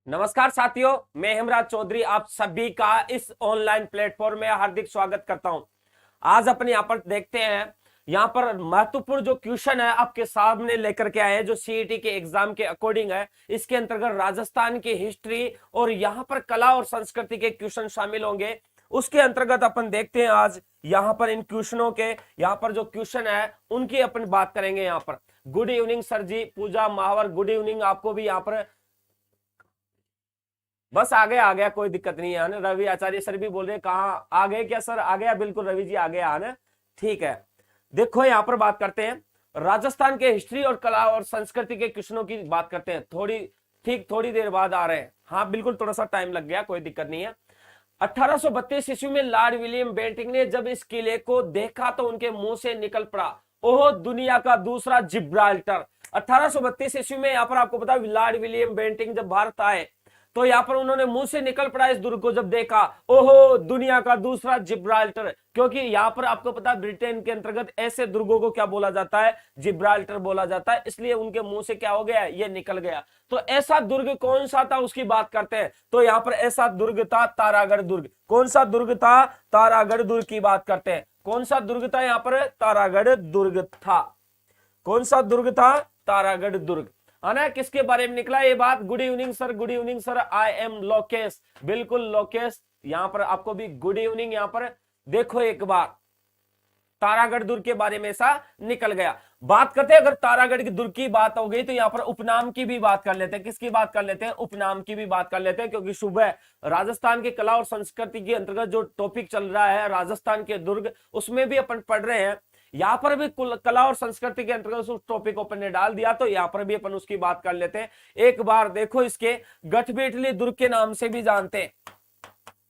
नमस्कार साथियों, मैं हेमराज चौधरी आप सभी का इस ऑनलाइन प्लेटफॉर्म में हार्दिक स्वागत करता हूं। आज अपन यहां पर देखते हैं, यहां पर महत्वपूर्ण जो क्वेश्चन है आपके सामने लेकर के आए हैं, जो सीईटी के एग्जाम के अकॉर्डिंग है। इसके अंतर्गत राजस्थान की हिस्ट्री और यहां पर कला और संस्कृति के क्वेश्चन शामिल होंगे। उसके अंतर्गत अपन देखते हैं आज यहां पर इन क्वेश्चनों के यहां पर जो क्वेश्चन है उनकी अपन बात करेंगे। यहां पर गुड इवनिंग सर जी, पूजा महावर, गुड इवनिंग आपको भी। यहां पर बस आ गया, कोई दिक्कत नहीं है ना। रवि आचार्य सर भी बोल रहे हैं, कहाँ आ गए क्या सर? आ गया, बिल्कुल रवि जी आ गया आना, ठीक है। देखो यहां पर बात करते हैं राजस्थान के हिस्ट्री और कला और संस्कृति के क्वेश्चनों की बात करते हैं। थोड़ी देर बाद आ रहे हैं। हाँ बिल्कुल, थोड़ा सा टाइम लग गया, कोई दिक्कत नहीं है। 1832 ईस्वी में लॉर्ड विलियम बेंटिंक ने जब इस किले को देखा तो उनके मुंह से निकल पड़ा, ओह दुनिया का दूसरा जिब्राल्टर। 1832 ईस्वी में यहाँ पर आपको पता है लॉर्ड विलियम बेंटिंक जब भारत आए तो यहाँ पर उन्होंने मुंह से निकल पड़ा इस दुर्ग को जब देखा, ओहो दुनिया का दूसरा जिब्राल्टर। क्योंकि यहाँ पर आपको पता है ब्रिटेन के अंतर्गत ऐसे दुर्गों को क्या बोला जाता है? जिब्राल्टर बोला जाता है। इसलिए उनके मुंह से क्या हो गया? ये निकल गया। तो ऐसा दुर्ग कौन सा था उसकी बात करते हैं। तो यहाँ पर ऐसा दुर्ग था तारागढ़ दुर्ग। कौन सा दुर्ग था? तारागढ़ दुर्ग की बात करते हैं। कौन सा दुर्ग था? यहाँ पर तारागढ़ दुर्ग था। कौन सा दुर्ग था? तारागढ़ दुर्ग, है ना। किसके बारे में निकला ये बात? Good evening sir, good evening sir, I am Lokesh. बिल्कुल लोकेश, यहां पर आपको भी गुड इवनिंग। यहां पर देखो एक बार तारागढ़ दुर्ग के बारे में ऐसा निकल गया। बात करते हैं, अगर तारागढ़ की दुर्ग की बात हो गई तो यहां पर उपनाम की भी बात कर लेते हैं। किसकी बात कर लेते हैं? उपनाम की भी बात कर लेते हैं, क्योंकि सुबह राजस्थान की कला और संस्कृति के अंतर्गत जो टॉपिक चल रहा है राजस्थान के दुर्ग, उसमें भी अपन पढ़ रहे हैं। यहां पर भी कला और संस्कृति के अंतर्गत उस टॉपिक को अपन ने डाल दिया, तो यहां पर भी अपन उसकी बात कर लेते हैं। एक बार देखो, इसके गठबेटली दुर्ग के नाम से भी जानते हैं।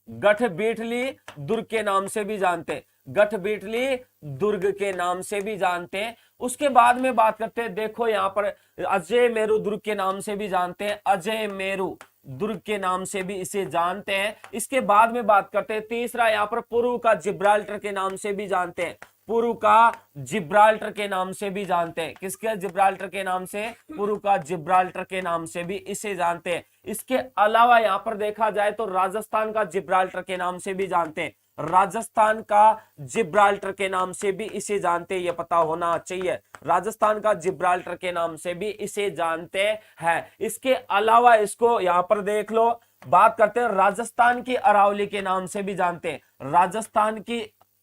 गठबेटली दुर्ग के नाम से भी जानते हैं। गठबेटली दुर्ग के नाम से भी जानते हैं। उसके बाद में बात करते हैं, देखो यहां पर अजय मेरू दुर्ग के नाम से भी जानते हैं। अजय मेरू दुर्ग के नाम से भी इसे जानते हैं। इसके बाद में बात करते हैं तीसरा, यहां पर पूर्व का जिब्राल्टर के नाम से भी जानते हैं। पूर्व का जिब्राल्टर के नाम से भी जानते हैं। किसके? जिब्राल्टर के नाम से, पूर्व का जिब्राल्टर के नाम से भी इसे जानते हैं। इसके अलावा यहां पर देखा जाए तो राजस्थान का जिब्राल्टर के नाम से भी जानते हैं। राजस्थान का जिब्राल्टर के नाम से भी इसे जानते हैं, यह पता होना चाहिए। राजस्थान का जिब्राल्टर के नाम से भी इसे जानते हैं। इसके अलावा इसको यहां पर देख लो, बात करते हैं राजस्थान की अरावली के नाम से भी जानते हैं। राजस्थान की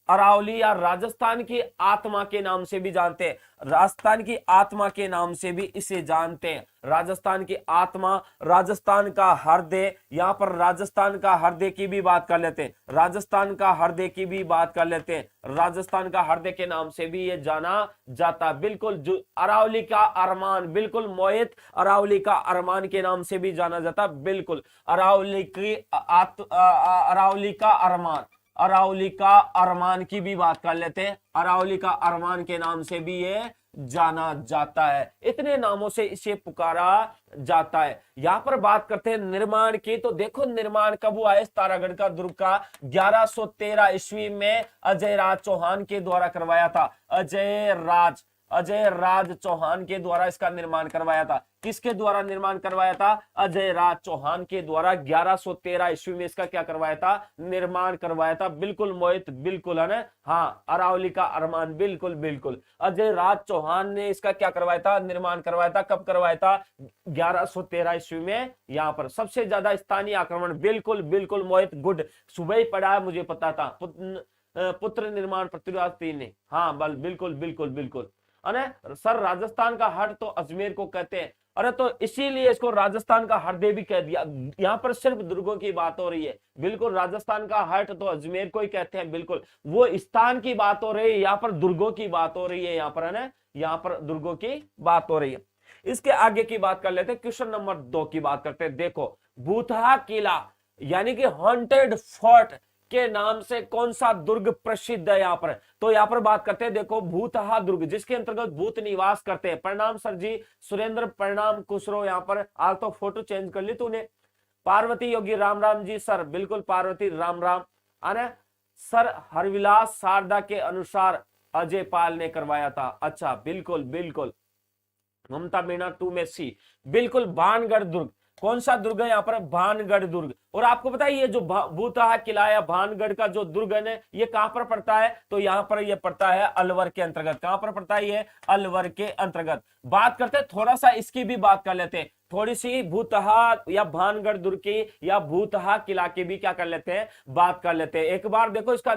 अरावली या राजस्थान की आत्मा के नाम से भी जानते हैं। राजस्थान की आत्मा के नाम से भी इसे जानते हैं। राजस्थान की आत्मा, राजस्थान का हृदय, यहां पर राजस्थान का हृदय की भी बात कर लेते हैं। राजस्थान का हृदय की भी बात कर लेते हैं। राजस्थान का हृदय के नाम से भी ये जाना जाता। बिल्कुल अरावली का अरमान, बिल्कुल मोहित अरावली का अरमान के नाम से भी जाना जाता। बिल्कुल अरावली की अरावली का अरमान, अरावली का अरमान की भी बात कर लेते हैं। अरावली का अरमान के नाम से भी ये जाना जाता है। इतने नामों से इसे पुकारा जाता है। यहां पर बात करते हैं निर्माण की, तो देखो निर्माण कब हुआ है तारागढ़ का दुर्ग का? 1113 ईस्वी में अजय राज चौहान के द्वारा करवाया था। अजय राज चौहान के द्वारा इसका निर्माण करवाया था। किसके द्वारा निर्माण करवाया था? अजय राज चौहान के द्वारा 1113 ईस्वी में इसका क्या करवाया था? निर्माण करवाया था। बिल्कुल मोहित, बिल्कुल है ना। हाँ, अरावली का अरमान, बिल्कुल बिल्कुल अजय राज चौहान ने इसका क्या करवाया था? निर्माण करवाया था। कब करवाया था? 1113 ईस्वी में। यहाँ पर सबसे ज्यादा स्थानीय आक्रमण, बिल्कुल बिल्कुल मोहित, गुड, सुबह ही पढ़ा है, मुझे पता था। पुत्र निर्माण पृथ्वीराज 3 ने, हाँ बिल्कुल बिल्कुल बिल्कुल। अरे सर राजस्थान का हट तो अजमेर को कहते हैं। अरे तो इसीलिए इसको राजस्थान का हृदय भी कह दिया। यहाँ पर सिर्फ दुर्गों की बात हो रही है। बिल्कुल राजस्थान का हट तो अजमेर को ही कहते हैं। बिल्कुल वो स्थान की बात हो रही है, यहाँ पर दुर्गों की बात हो रही है। यहाँ पर है ना, यहाँ पर दुर्गों की बात हो रही है। इसके आगे की बात कर लेते हैं। क्वेश्चन नंबर 2 की बात करते हैं। देखो भूतहा किला यानी कि हॉन्टेड फोर्ट के नाम से कौन सा दुर्ग प्रसिद्ध है? यहाँ पर तो यहाँ पर बात करते हैं, देखो भूतहा दुर्ग, जिसके अंतर्गत भूत निवास करते हैं। प्रणाम सर जी, सुरेंद्र प्रणाम, खुश रहो। यहाँ पर आज तो फोटो चेंज कर ली तूने। पार्वती योगी राम राम जी सर, बिल्कुल पार्वती राम राम, आना सर। हरविलास शारदा के अनुसार अजय पाल ने करवाया था। अच्छा बिल्कुल बिल्कुल, ममता मीना 2 में सी, बिल्कुल भानगढ़ दुर्ग। कौन सा दुर्ग है यहाँ पर? भानगढ़ दुर्ग। और आपको पता है ये जो भूतहा किला या भानगढ़ का जो दुर्ग है ना, ये कहां पर पड़ता है? तो यहाँ पर ये पड़ता है अलवर के अंतर्गत। कहां पर पड़ता है ये? अलवर के अंतर्गत। बात करते हैं थोड़ा सा इसकी भी बात कर लेते हैं, थोड़ी सी भूतहा या भानगढ़ दुर्ग की या भूतहा किला की भी क्या कर लेते हैं, बात कर लेते हैं। एक बार देखो इसका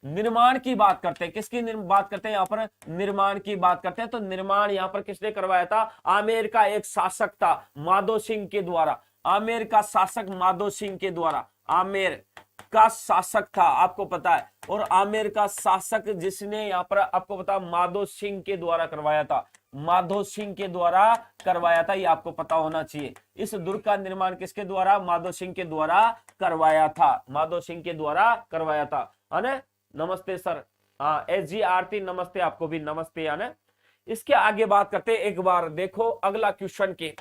निर्माण की बात करते हैं। किसकी बात करते हैं? यहाँ पर निर्माण की बात करते हैं। तो निर्माण यहाँ पर किसने करवाया था? आमेर का एक शासक था माधो सिंह के द्वारा। आमेर का शासक माधो सिंह के द्वारा, आमेर का शासक था, आपको पता है। और आमेर का शासक जिसने यहाँ पर आपको पता माधो सिंह के द्वारा करवाया था, माधो सिंह के द्वारा करवाया था, ये आपको पता होना चाहिए। इस दुर्ग का निर्माण किसके द्वारा? माधो सिंह के द्वारा करवाया था, माधो सिंह के द्वारा करवाया था, है ना। नमस्ते सर, हाँ SG आरती नमस्ते, आपको भी नमस्ते, है ना। इसके आगे बात करते हैं। एक बार देखो अगला क्वेश्चन के,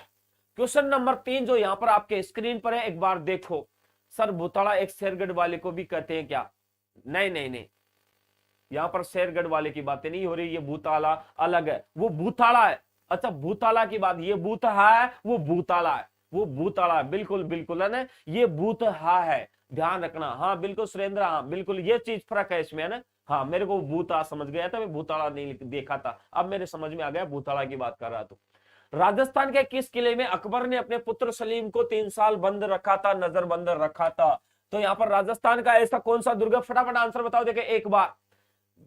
क्वेश्चन नंबर 3 जो यहाँ पर आपके स्क्रीन पर है, एक बार देखो। सर भूताड़ा एक शेरगढ़ वाले को भी कहते हैं क्या? नहीं नहीं नहीं, यहाँ पर शेरगढ़ वाले की बातें नहीं हो रही, ये भूताला अलग है, वो भूताड़ा है। अच्छा भूताला की बात, ये भूतहा है, वो भूताला है, वो भूताड़ा है, बिल्कुल बिल्कुल, है ना, ये भूतहा है, ध्यान रखना। हाँ बिल्कुल सुरेंद्र, हाँ बिल्कुल, ये चीज फर्क है इसमें, है ना। हाँ मेरे को भूता समझ गया था, मैं भूताड़ा नहीं देखा था, अब मेरे समझ में आ गया भूताड़ा की बात कर रहा था। राजस्थान के किस किले में अकबर ने अपने पुत्र सलीम को 3 साल बंद रखा था, नजरबंद रखा था? तो यहाँ पर राजस्थान का ऐसा कौन सा दुर्ग? फटाफट आंसर बताओ, देखे एक बार,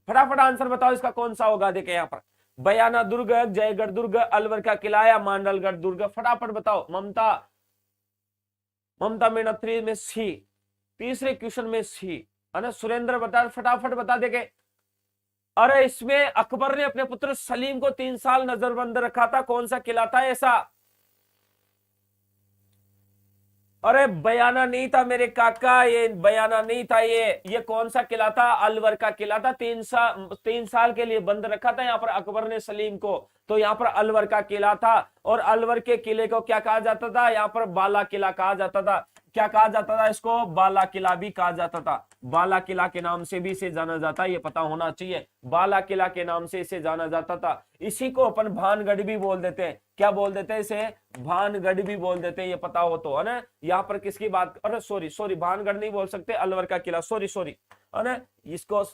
फटाफट आंसर बताओ इसका कौन सा होगा। देखे यहाँ पर बयाना दुर्ग, जयगढ़ दुर्ग, अलवर का किला या मांडलगढ़ दुर्ग? फटाफट बताओ। ममता मीना 3 में सी, तीसरे क्वेश्चन में सी, है ना। सुरेंद्र बता, फटाफट बता देंगे। अरे इसमें अकबर ने अपने पुत्र सलीम को 3 साल नजरबंद रखा था, कौन सा किला था ऐसा? अरे बयाना नहीं था मेरे काका, ये बयाना नहीं था, ये कौन सा किला था? अलवर का किला था। 3 साल के लिए बंद रखा था यहाँ पर अकबर ने सलीम को, तो यहाँ पर अलवर का किला था। और अलवर के किले को क्या कहा जाता था? यहाँ पर बाला किला कहा जाता था। क्या कहा जाता था इसको? बाला किला भी कहा जाता था। बाला किला के नाम से भी इसे जाना जाता है, ये पता होना चाहिए, बाला किला के नाम से इसे जाना जाता था। इसी को अपन भानगढ़ भी बोल देते हैं। क्या बोल देते हैं इसे? भानगढ़ भी बोल देते हैं, ये पता हो तो, है ना। यहाँ पर किसकी बात, अरे सॉरी भानगढ़ नहीं बोल सकते, अलवर का किला, सॉरी है ना, इसको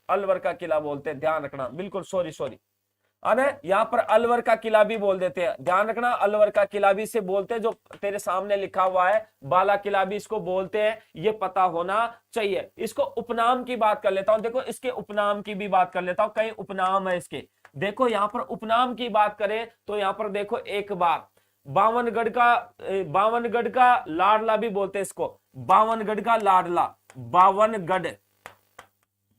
अलवर का किला बोलते हैं, ध्यान रखना, बिल्कुल सॉरी अरे यहाँ पर अलवर का किला भी बोल देते हैं, ध्यान रखना। अलवर का किला भी से बोलते हैं, जो तेरे सामने लिखा हुआ है बाला किला भी इसको बोलते हैं, ये पता होना चाहिए। इसको उपनाम की बात कर लेता हूं, देखो इसके उपनाम की भी बात कर लेता हूं, कई उपनाम है इसके। देखो यहाँ पर उपनाम की बात करें तो यहाँ पर देखो एक बार बावनगढ़ का लाडला भी बोलते हैं इसको, बावनगढ़ का लाडला,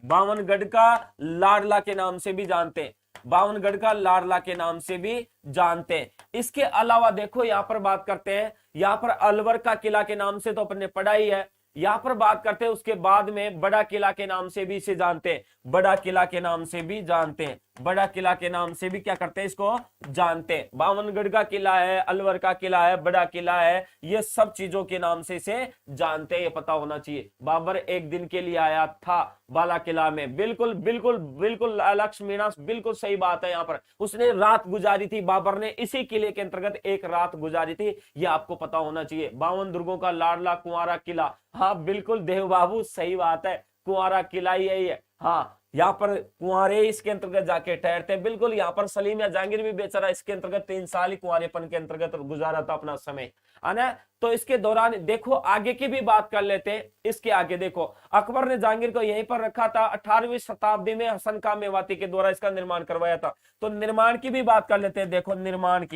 बावनगढ़ का लाडला के नाम से भी जानते हैं, बावनगढ़ का लाडला के नाम से भी जानते हैं। इसके अलावा देखो यहाँ पर बात करते हैं, यहाँ पर अलवर का किला के नाम से तो अपन ने पढ़ा ही है। यहाँ पर बात करते हैं उसके बाद में बड़ा किला के नाम से भी इसे जानते हैं, बड़ा किला के नाम से भी जानते हैं, बड़ा किला के नाम से भी क्या करते हैं इसको जानते हैं। बावनगढ़ का किला है, अलवर का किला है, बड़ा किला है, ये सब चीजों के नाम से इसे जानते हैं, ये पता होना चाहिए। बाबर एक दिन के लिए आया था बाला किला में, बिल्कुल बिल्कुल बिल्कुल लक्ष्य मीणा, बिल्कुल सही बात है। यहाँ पर उसने रात गुजारी थी, बाबर ने इसी किले के अंतर्गत एक रात गुजारी थी, ये आपको पता होना चाहिए। 52 दुर्गों का लाडला कुंवारा किला, हाँ बिल्कुल देव बाबू सही बात है, कुंवारा किला ही है। हाँ यहाँ पर कुंवारे इसके अंतर्गत जाके ठहरते हैं, बिल्कुल। यहाँ पर सलीम या जहांगीर भी बेचारा इसके अंतर्गत 3 साल ही कुंवारेपन के अंतर्गत गुजारा था अपना समय, है ना। तो इसके दौरान देखो आगे की भी बात कर लेते हैं। इसके आगे देखो अकबर ने जहांगीर को यहीं पर रखा था। 18वीं शताब्दी में हसन खां मेवाती के द्वारा इसका निर्माण करवाया था। तो निर्माण की भी बात कर लेते हैं, देखो निर्माण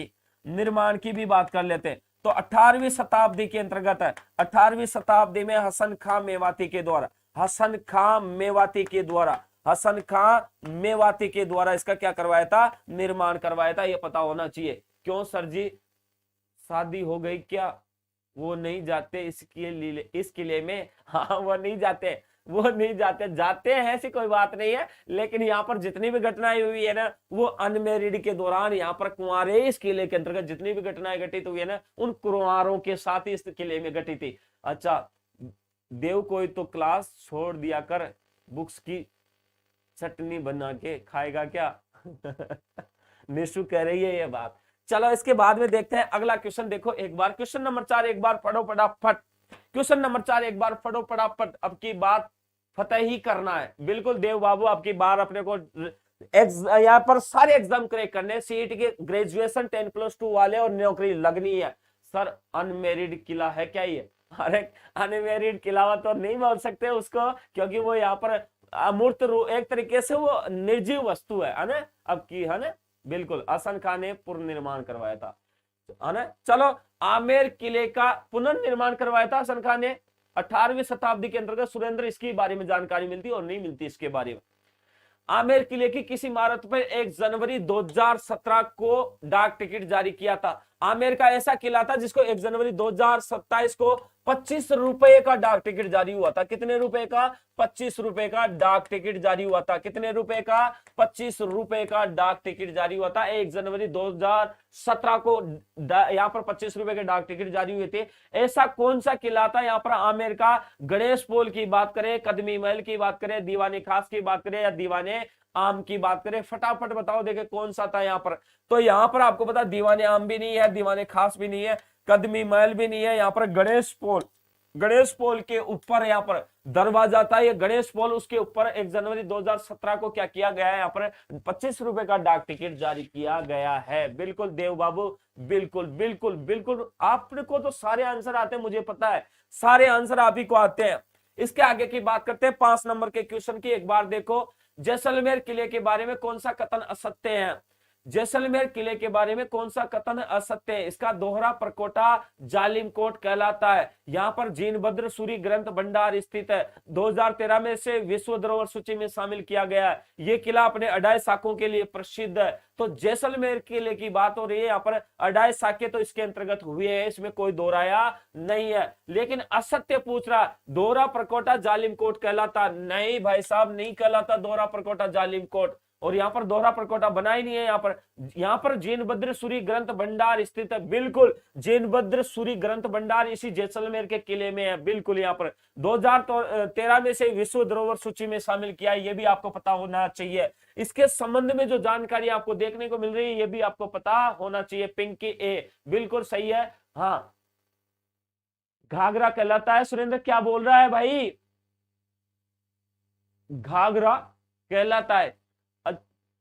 की भी बात कर लेते हैं। तो 18वीं शताब्दी के अंतर्गत है, 18वीं शताब्दी में हसन खां मेवाती के द्वारा, हसन खां मेवाती के द्वारा इसका क्या करवाया था? निर्माण करवाया था, ये पता होना चाहिए। क्यों सर जी शादी हो गई क्या? वो नहीं जाते इस किले में, हाँ वो नहीं जाते, जाते हैं ऐसी कोई बात नहीं है। लेकिन यहाँ पर जितनी भी घटनाएं हुई है ना, वो अनमेरिड के दौरान यहाँ पर कुंवारे इस किले के अंतर्गत जितनी भी घटनाएं घटित हुई है ना, उन कुंवारों के साथ ही इस किले में घटी थी। अच्छा देव कोई तो क्लास छोड़ दिया कर, बुक्स की चटनी बना के खाएगा क्या? निशु कह रही है ये बात। चलो इसके बाद में देखते हैं अगला क्वेश्चन। देखो एक बार क्वेश्चन नंबर 4 एक बार पढ़ो फटाफट। क्वेश्चन नंबर 4 एक बार पढ़ो फटाफट। अब की बात फतेह ही करना है। बिल्कुल देव बाबू, अब की बार अपने को यहाँ पर सारे एग्जाम क्रैक करने, सीईटी के ग्रेजुएशन 10+2 वाले, और नौकरी लगनी है। सर अनमेरिड किला है क्या ये? अरे अनमेरिड किला तो नहीं बोल सकते उसको, क्योंकि वो यहाँ पर अमूर्त रूप, एक तरीके से वो निर्जीव वस्तु है ना। अब की है ना, बिल्कुल हसन खान ने पुनर्निर्माण करवाया था, है ना। चलो आमेर किले का पुनर्निर्माण करवाया था हसन खान ने 18वीं शताब्दी के अंतर्गत। सुरेंद्र, इसकी बारे में जानकारी मिलती और नहीं मिलती इसके बारे में। आमेर किले की किस इमारत पर 1 जनवरी 2017 को डाक टिकट जारी किया था? आमेर का ऐसा किला था जिसको 1 जनवरी 2027 को 25 रुपए का डाक टिकट जारी हुआ था। कितने रुपए का? 25 रुपए का डाक टिकट जारी हुआ था। कितने रुपए का? 25 रुपए का डाक टिकट जारी हुआ था 1 जनवरी 2017 को। यहाँ पर 25 रुपए के डाक टिकट जारी हुए थे। ऐसा कौन सा किला था? यहाँ पर आमेर का गणेश पोल की बात करें, कदमी महल की बात करें, दीवाने खास की बात करें, या दीवाने आम की बात करें, फटाफट बताओ देखे कौन सा था यहाँ पर। तो यहाँ पर आपको पता दीवाने आम भी नहीं है, दीवाने खास भी नहीं है, कदमी महल भी नहीं है। यहाँ पर गणेश पोल के ऊपर यहाँ पर दरवाजा था, ये गणेश पोल, उसके ऊपर 1 जनवरी 2017 को क्या किया गया है? यहाँ पर 25 रुपए का डाक टिकट जारी किया गया है। बिल्कुल देव बाबू, बिल्कुल बिल्कुल बिल्कुल, आपको तो सारे आंसर आते हैं, मुझे पता है सारे आंसर आप ही को आते हैं। इसके आगे की बात करते हैं 5 नंबर के क्वेश्चन की। एक बार देखो, जैसलमेर किले के बारे में कौन सा कथन असत्य है? जैसलमेर किले के बारे में कौन सा कथन असत्य है? इसका दोहरा प्रकोटा जालिम कोट कहलाता है। यहाँ पर जीनभद्र सूरी ग्रंथ भंडार स्थित है। 2013 में से विश्व धरोहर सूची में शामिल किया गया है। ये किला अपने अडाई साकों के लिए प्रसिद्ध है। तो जैसलमेर किले की बात हो रही है, यहाँ पर अडाई साके तो इसके अंतर्गत हुए हैं, इसमें कोई दोहराया नहीं है। लेकिन असत्य पूछ रहा, दोहरा प्रकोटा जालिम कोट कहलाता? नहीं भाई साहब, नहीं कहलाता दोहरा प्रकोटा जालिम कोट। और यहाँ पर दोहरा प्रकोटा बना ही नहीं है। यहाँ पर जीनभद्र सूरी ग्रंथ भंडार स्थित है। बिल्कुल जीनभद्र सूरी ग्रंथ भंडार इसी जैसलमेर के किले में है। बिल्कुल यहाँ पर 2013 में से विश्व धरोहर सूची में शामिल किया है, ये भी आपको पता होना चाहिए। इसके संबंध में जो जानकारी आपको देखने को मिल रही है, ये भी आपको पता होना चाहिए। पिंकी ए बिल्कुल सही है। हाँ, घाघरा कहलाता है। सुरेंद्र क्या बोल रहा है भाई? घाघरा कहलाता है।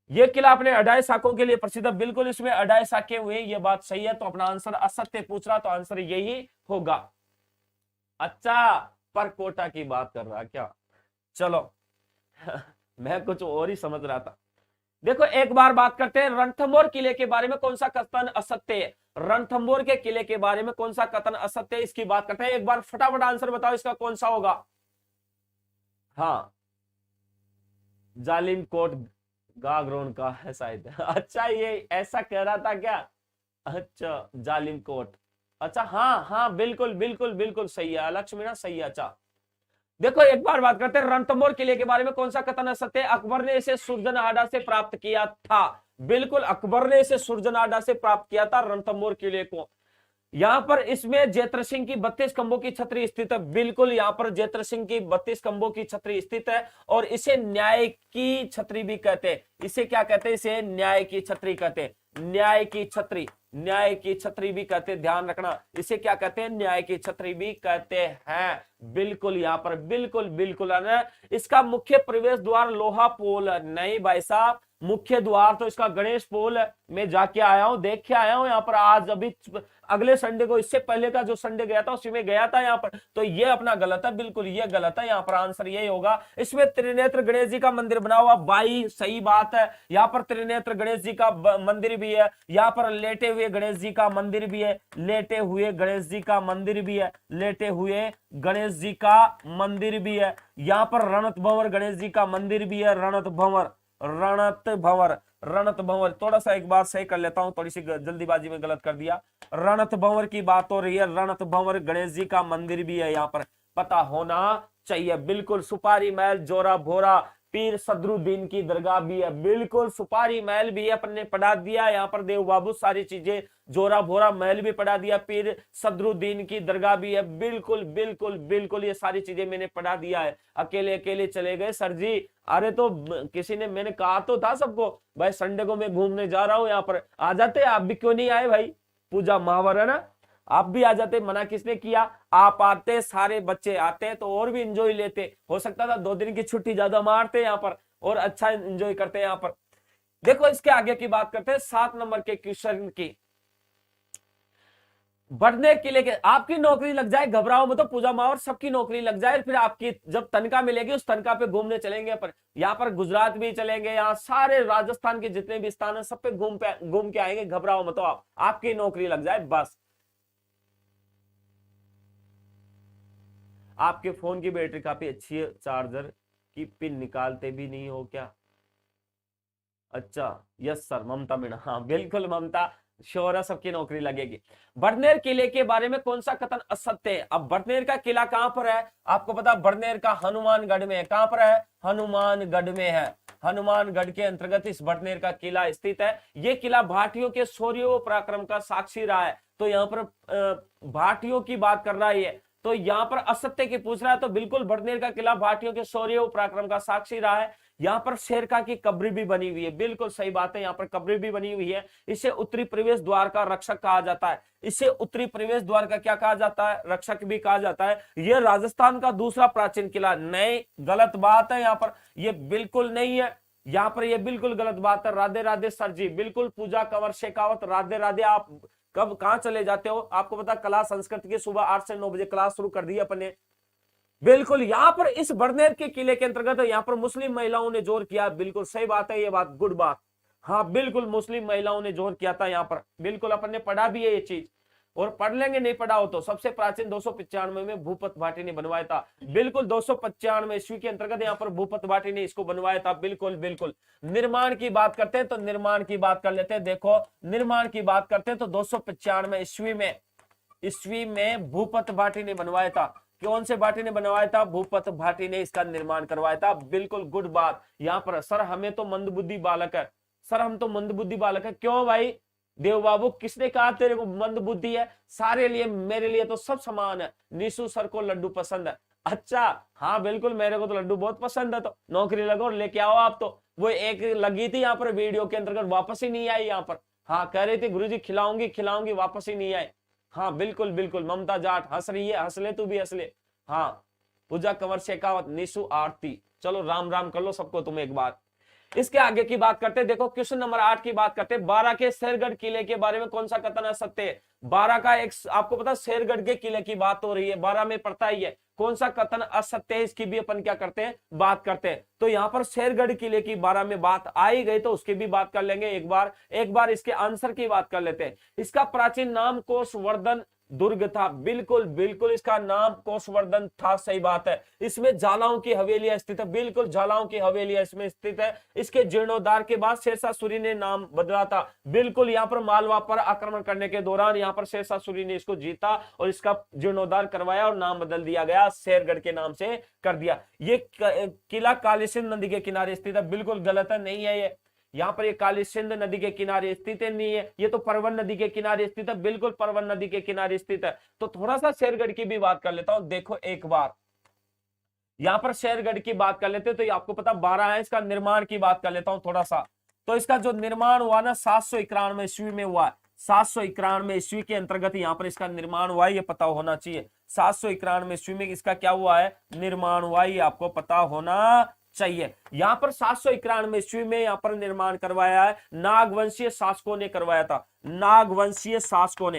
ये किला अपने अडाई साकों के लिए प्रसिद्ध है। बिल्कुल इसमें अडाई साके हुए, ये बात सही है। तो अपना आंसर असत्य पूछ रहा, तो आंसर यही होगा। अच्छा, परकोटा की बात कर रहा क्या? चलो मैं कुछ और ही समझ रहा था। देखो एक बार बात करते हैं रणथंभौर किले के बारे में कौन सा कथन असत्य है? रणथंभौर के किले के बारे में कौन सा कथन असत्य है, इसकी बात करते हैं। एक बार फटाफट आंसर बताओ इसका कौन सा होगा? हाँ, जालिम कोट गागरोन का है शायद। अच्छा, ये ऐसा कह रहा था क्या? अच्छा, जालिम कोट। अच्छा हाँ हाँ, बिल्कुल बिल्कुल बिल्कुल सही है लक्ष्मीना, सही है। अच्छा देखो एक बार बात करते हैं रणथंभौर किले के बारे में कौन सा कथन असत्य है? अकबर ने इसे सुरजनहाड़ा से प्राप्त किया था। बिल्कुल अकबर ने इसे सुरजनहाड़ा से प्राप्त किया था रणथंभौर किले को। यहां पर इसमें जैत्र सिंह की 32 खंभों की छतरी स्थित है। बिल्कुल यहां पर जैत्र सिंह की 32 खंभों की छतरी स्थित है, और इसे न्याय की छतरी भी कहते हैं। इसे क्या कहते हैं? इसे न्याय की छतरी कहते हैं। न्याय की छतरी, न्याय की छतरी भी कहते हैं, ध्यान रखना। इसे क्या कहते हैं? न्याय की छतरी भी कहते हैं। बिल्कुल यहाँ पर बिल्कुल बिल्कुल है ना। इसका मुख्य प्रवेश द्वार लोहा पोल नहीं भाई साहब, मुख्य द्वार तो इसका गणेश पोल में जाके आया हूं, देख के आया हूं यहाँ पर। आज अभी अगले संडे को, इससे पहले का जो संडे गया था उसी में गया था यहाँ पर। तो ये अपना गलत है, बिल्कुल ये गलत है। यहाँ पर आंसर यही होगा। इसमें त्रिनेत्र गणेश जी का मंदिर बना हुआ, बाई सही बात है। यहाँ पर त्रिनेत्र गणेश जी का मंदिर भी है। यहाँ पर लेटे हुए गणेश जी का मंदिर भी है। लेटे हुए गणेश जी का मंदिर भी है। लेटे हुए गणेश जी का मंदिर भी है। यहाँ पर रणत भंवर गणेश जी का मंदिर भी है। रणत भंवर, रणत भंवर, रणत भंवर। थोड़ा सा एक बार सही कर लेता हूं, थोड़ी सी जल्दीबाजी में गलत कर दिया। रणत भंवर की बात हो रही है। रणत भंवर गणेश जी का मंदिर भी है, यहाँ पर पता होना चाहिए। बिल्कुल सुपारी महल, जोरा भोरा पीर सदरुद्दीन की दरगाह भी है, बिल्कुल सुपारी महल भी है, अपन ने पढ़ा दिया यहाँ पर देव बाबू सारी चीजें, जोरा भोरा महल भी पढ़ा दिया, पीर सदरुद्दीन की दरगाह भी है, बिल्कुल बिल्कुल बिल्कुल ये सारी चीजें मैंने पढ़ा दिया है। अकेले अकेले चले गए सर जी, अरे तो किसी ने, मैंने कहा तो था सबको भाई संडे को मैं घूमने जा रहा हूं यहाँ पर, आ जाते, आप भी क्यों नहीं आए भाई, पूजा महावर है ना, आप भी आ जाते, मना किसने किया, आप आते, सारे बच्चे आते तो और भी एंजॉय लेते, हो सकता था 2 दिन की छुट्टी ज्यादा मारते यहाँ पर और अच्छा एंजॉय करते यहाँ पर। देखो इसके आगे की बात करते हैं 7 नंबर के क्वेश्चन की। बढ़ने के लिए आपकी नौकरी लग जाए, घबराओ मत, तो पूजा मावर सबकी नौकरी लग जाए, फिर आपकी जब तनख्वाह मिलेगी उस तनख्वाह पे घूमने चलेंगे, पर यहाँ पर गुजरात भी चलेंगे, यहाँ सारे राजस्थान के जितने भी स्थान है सब पे घूम के आएंगे, घबराओ मत, तो आपकी नौकरी लग जाए बस। आपके फोन की बैटरी काफी अच्छी है, चार्जर की पिन निकालते भी नहीं हो क्या? अच्छा यस सर, ममता मीणा, हाँ बिल्कुल ममता, श्योर है सबकी नौकरी लगेगी। बड़नेर किले के बारे में कौन सा कथन असत्य है? अब बड़नेर का किला कहां पर है, आपको पता, बड़नेर का हनुमानगढ़ में है, कहां पर है, हनुमानगढ़ में है, हनुमानगढ़ के अंतर्गत इस बड़नेर का किला स्थित है। यह किला भाटियों के शौर्य व पराक्रम का साक्षी रहा है, तो यहाँ पर भाटियों की बात कर रहा है, तो यहाँ पर असत्य की पूछ रहा है, तो बिल्कुल बड़नेर का किला भाटियों के शौर्य व पराक्रम का साक्षी रहा है। यहाँ पर शेरका की कब्र भी बनी हुई है, बिल्कुल सही बात है, यहाँ पर कब्र भी बनी हुई है। इसे उत्तरी प्रवेश द्वार का रक्षक कहा जाता है, इसे उत्तरी प्रवेश द्वार का क्या कहा जाता है, रक्षक भी कहा जाता है। यह राजस्थान का दूसरा प्राचीन किला, नहीं गलत बात है यहाँ पर, यह बिल्कुल नहीं है, यहाँ पर यह बिल्कुल गलत बात है। राधे राधे सर जी, बिल्कुल पूजा कंवर शेखावत, राधे राधे। आप कब कहां चले जाते हो, आपको पता कला संस्कृति की सुबह 8 से 9 बजे क्लास शुरू कर दी अपने, बिल्कुल यहाँ पर इस बड़नेर के किले के अंतर्गत यहाँ पर मुस्लिम महिलाओं ने जोर किया, बिल्कुल सही बात है, ये बात गुड बात, हाँ बिल्कुल मुस्लिम महिलाओं ने जोर किया था यहाँ पर, बिल्कुल अपन ने पढ़ा भी है ये चीज, और पढ़ लेंगे, नहीं पढ़ा हो तो। सबसे प्राचीन 295 में भूपत भाटी ने बनवाया था, बिल्कुल 295 ईस्वी के अंतर्गत यहाँ पर भूपत भाटी ने इसको बनवाया था, बिल्कुल बिल्कुल। निर्माण की बात करते हैं तो निर्माण की बात कर लेते हैं, देखो निर्माण की बात करते हैं तो 295 ईस्वी में भूपत भाटी ने बनवाया था। कौन से भाटी ने बनवाया था, भूपत भाटी ने इसका निर्माण करवाया था, बिल्कुल गुड बात। यहाँ पर सर हमें तो मंदबुद्धि बालक है, सर हम तो मंदबुद्धि बालक है, क्यों भाई देव बाबू, किसने कहा तेरे को मंद बुद्धि है, सारे लिए मेरे लिए तो सब समान है। निशु सर को लड्डू पसंद है, अच्छा हाँ बिल्कुल, मेरे को तो लड्डू बहुत पसंद है, तो नौकरी लगो और लेके आओ आप। तो वो एक लगी थी यहाँ पर वीडियो के अंतर्गत, वापस ही नहीं आई यहाँ पर, हाँ कह रही थी गुरुजी खिलाऊंगी खिलाऊंगी, वापस ही नहीं आई, हाँ बिल्कुल बिल्कुल। ममता जाट हंस रही है, हंस ले तू भी हंस ले, हाँ पूजा कंवर शेखावत, निशु आरती, चलो राम राम कर लो सबको तुम एक बार। इसके आगे की बात करते हैं, देखो क्वेश्चन नंबर 8 की बात करते हैं, 12 के शेरगढ़ किले के बारे में कौन सा कथन असत्य है? 12 का एक, आपको पता शेरगढ़ के किले की बात हो रही है, 12 में पड़ता ही है, कौन सा कथन असत्य है इसकी भी अपन क्या करते हैं, बात करते हैं। तो यहाँ पर शेरगढ़ किले की 12 में बात आई गई तो उसकी भी बात कर लेंगे एक बार इसके आंसर की बात कर लेते हैं। इसका प्राचीन नाम कोषवर्धन दुर्ग था, बिल्कुल बिल्कुल इसका नाम कोषवर्धन था, सही बात है। इसमें झालाओं की हवेलियां स्थित है, बिल्कुल झालाओं की हवेलियां इसमें स्थित है। इसके जीर्णोद्धार के बाद शेरशाह सूरी ने नाम बदला था, बिल्कुल यहाँ पर मालवा पर आक्रमण करने के दौरान यहाँ पर शेरशाह सूरी ने इसको जीता और इसका जीर्णोद्धार करवाया और नाम बदल दिया गया, शेरगढ़ के नाम से कर दिया। ये किला काली सिंध नदी के किनारे स्थित है, बिल्कुल गलत है, नहीं है ये, यहाँ पर ये काली सिंध नदी के किनारे स्थित नहीं है, ये तो परवन नदी के किनारे स्थित है, बिल्कुल परवन नदी के किनारे स्थित है। तो थोड़ा सा शेरगढ़ की भी बात कर लेता हूं, देखो एक बार यहाँ पर शेरगढ़ की बात कर लेते हैं, तो ये आपको पता 12 है, इसका निर्माण की बात कर लेता हूं थोड़ा सा। तो इसका जो निर्माण हुआ ना 791 ईस्वी में हुआ, 791 ईस्वी के अंतर्गत यहाँ पर इसका निर्माण हुआ है, ये पता होना चाहिए। 791 ईस्वी में इसका क्या हुआ है, निर्माण हुआ, ये आपको पता होना चाहिए। यहाँ पर 791 ईस्वी में यहाँ पर निर्माण करवाया है, नागवंशीय शासकों ने करवाया था, नागवंशीय शासकों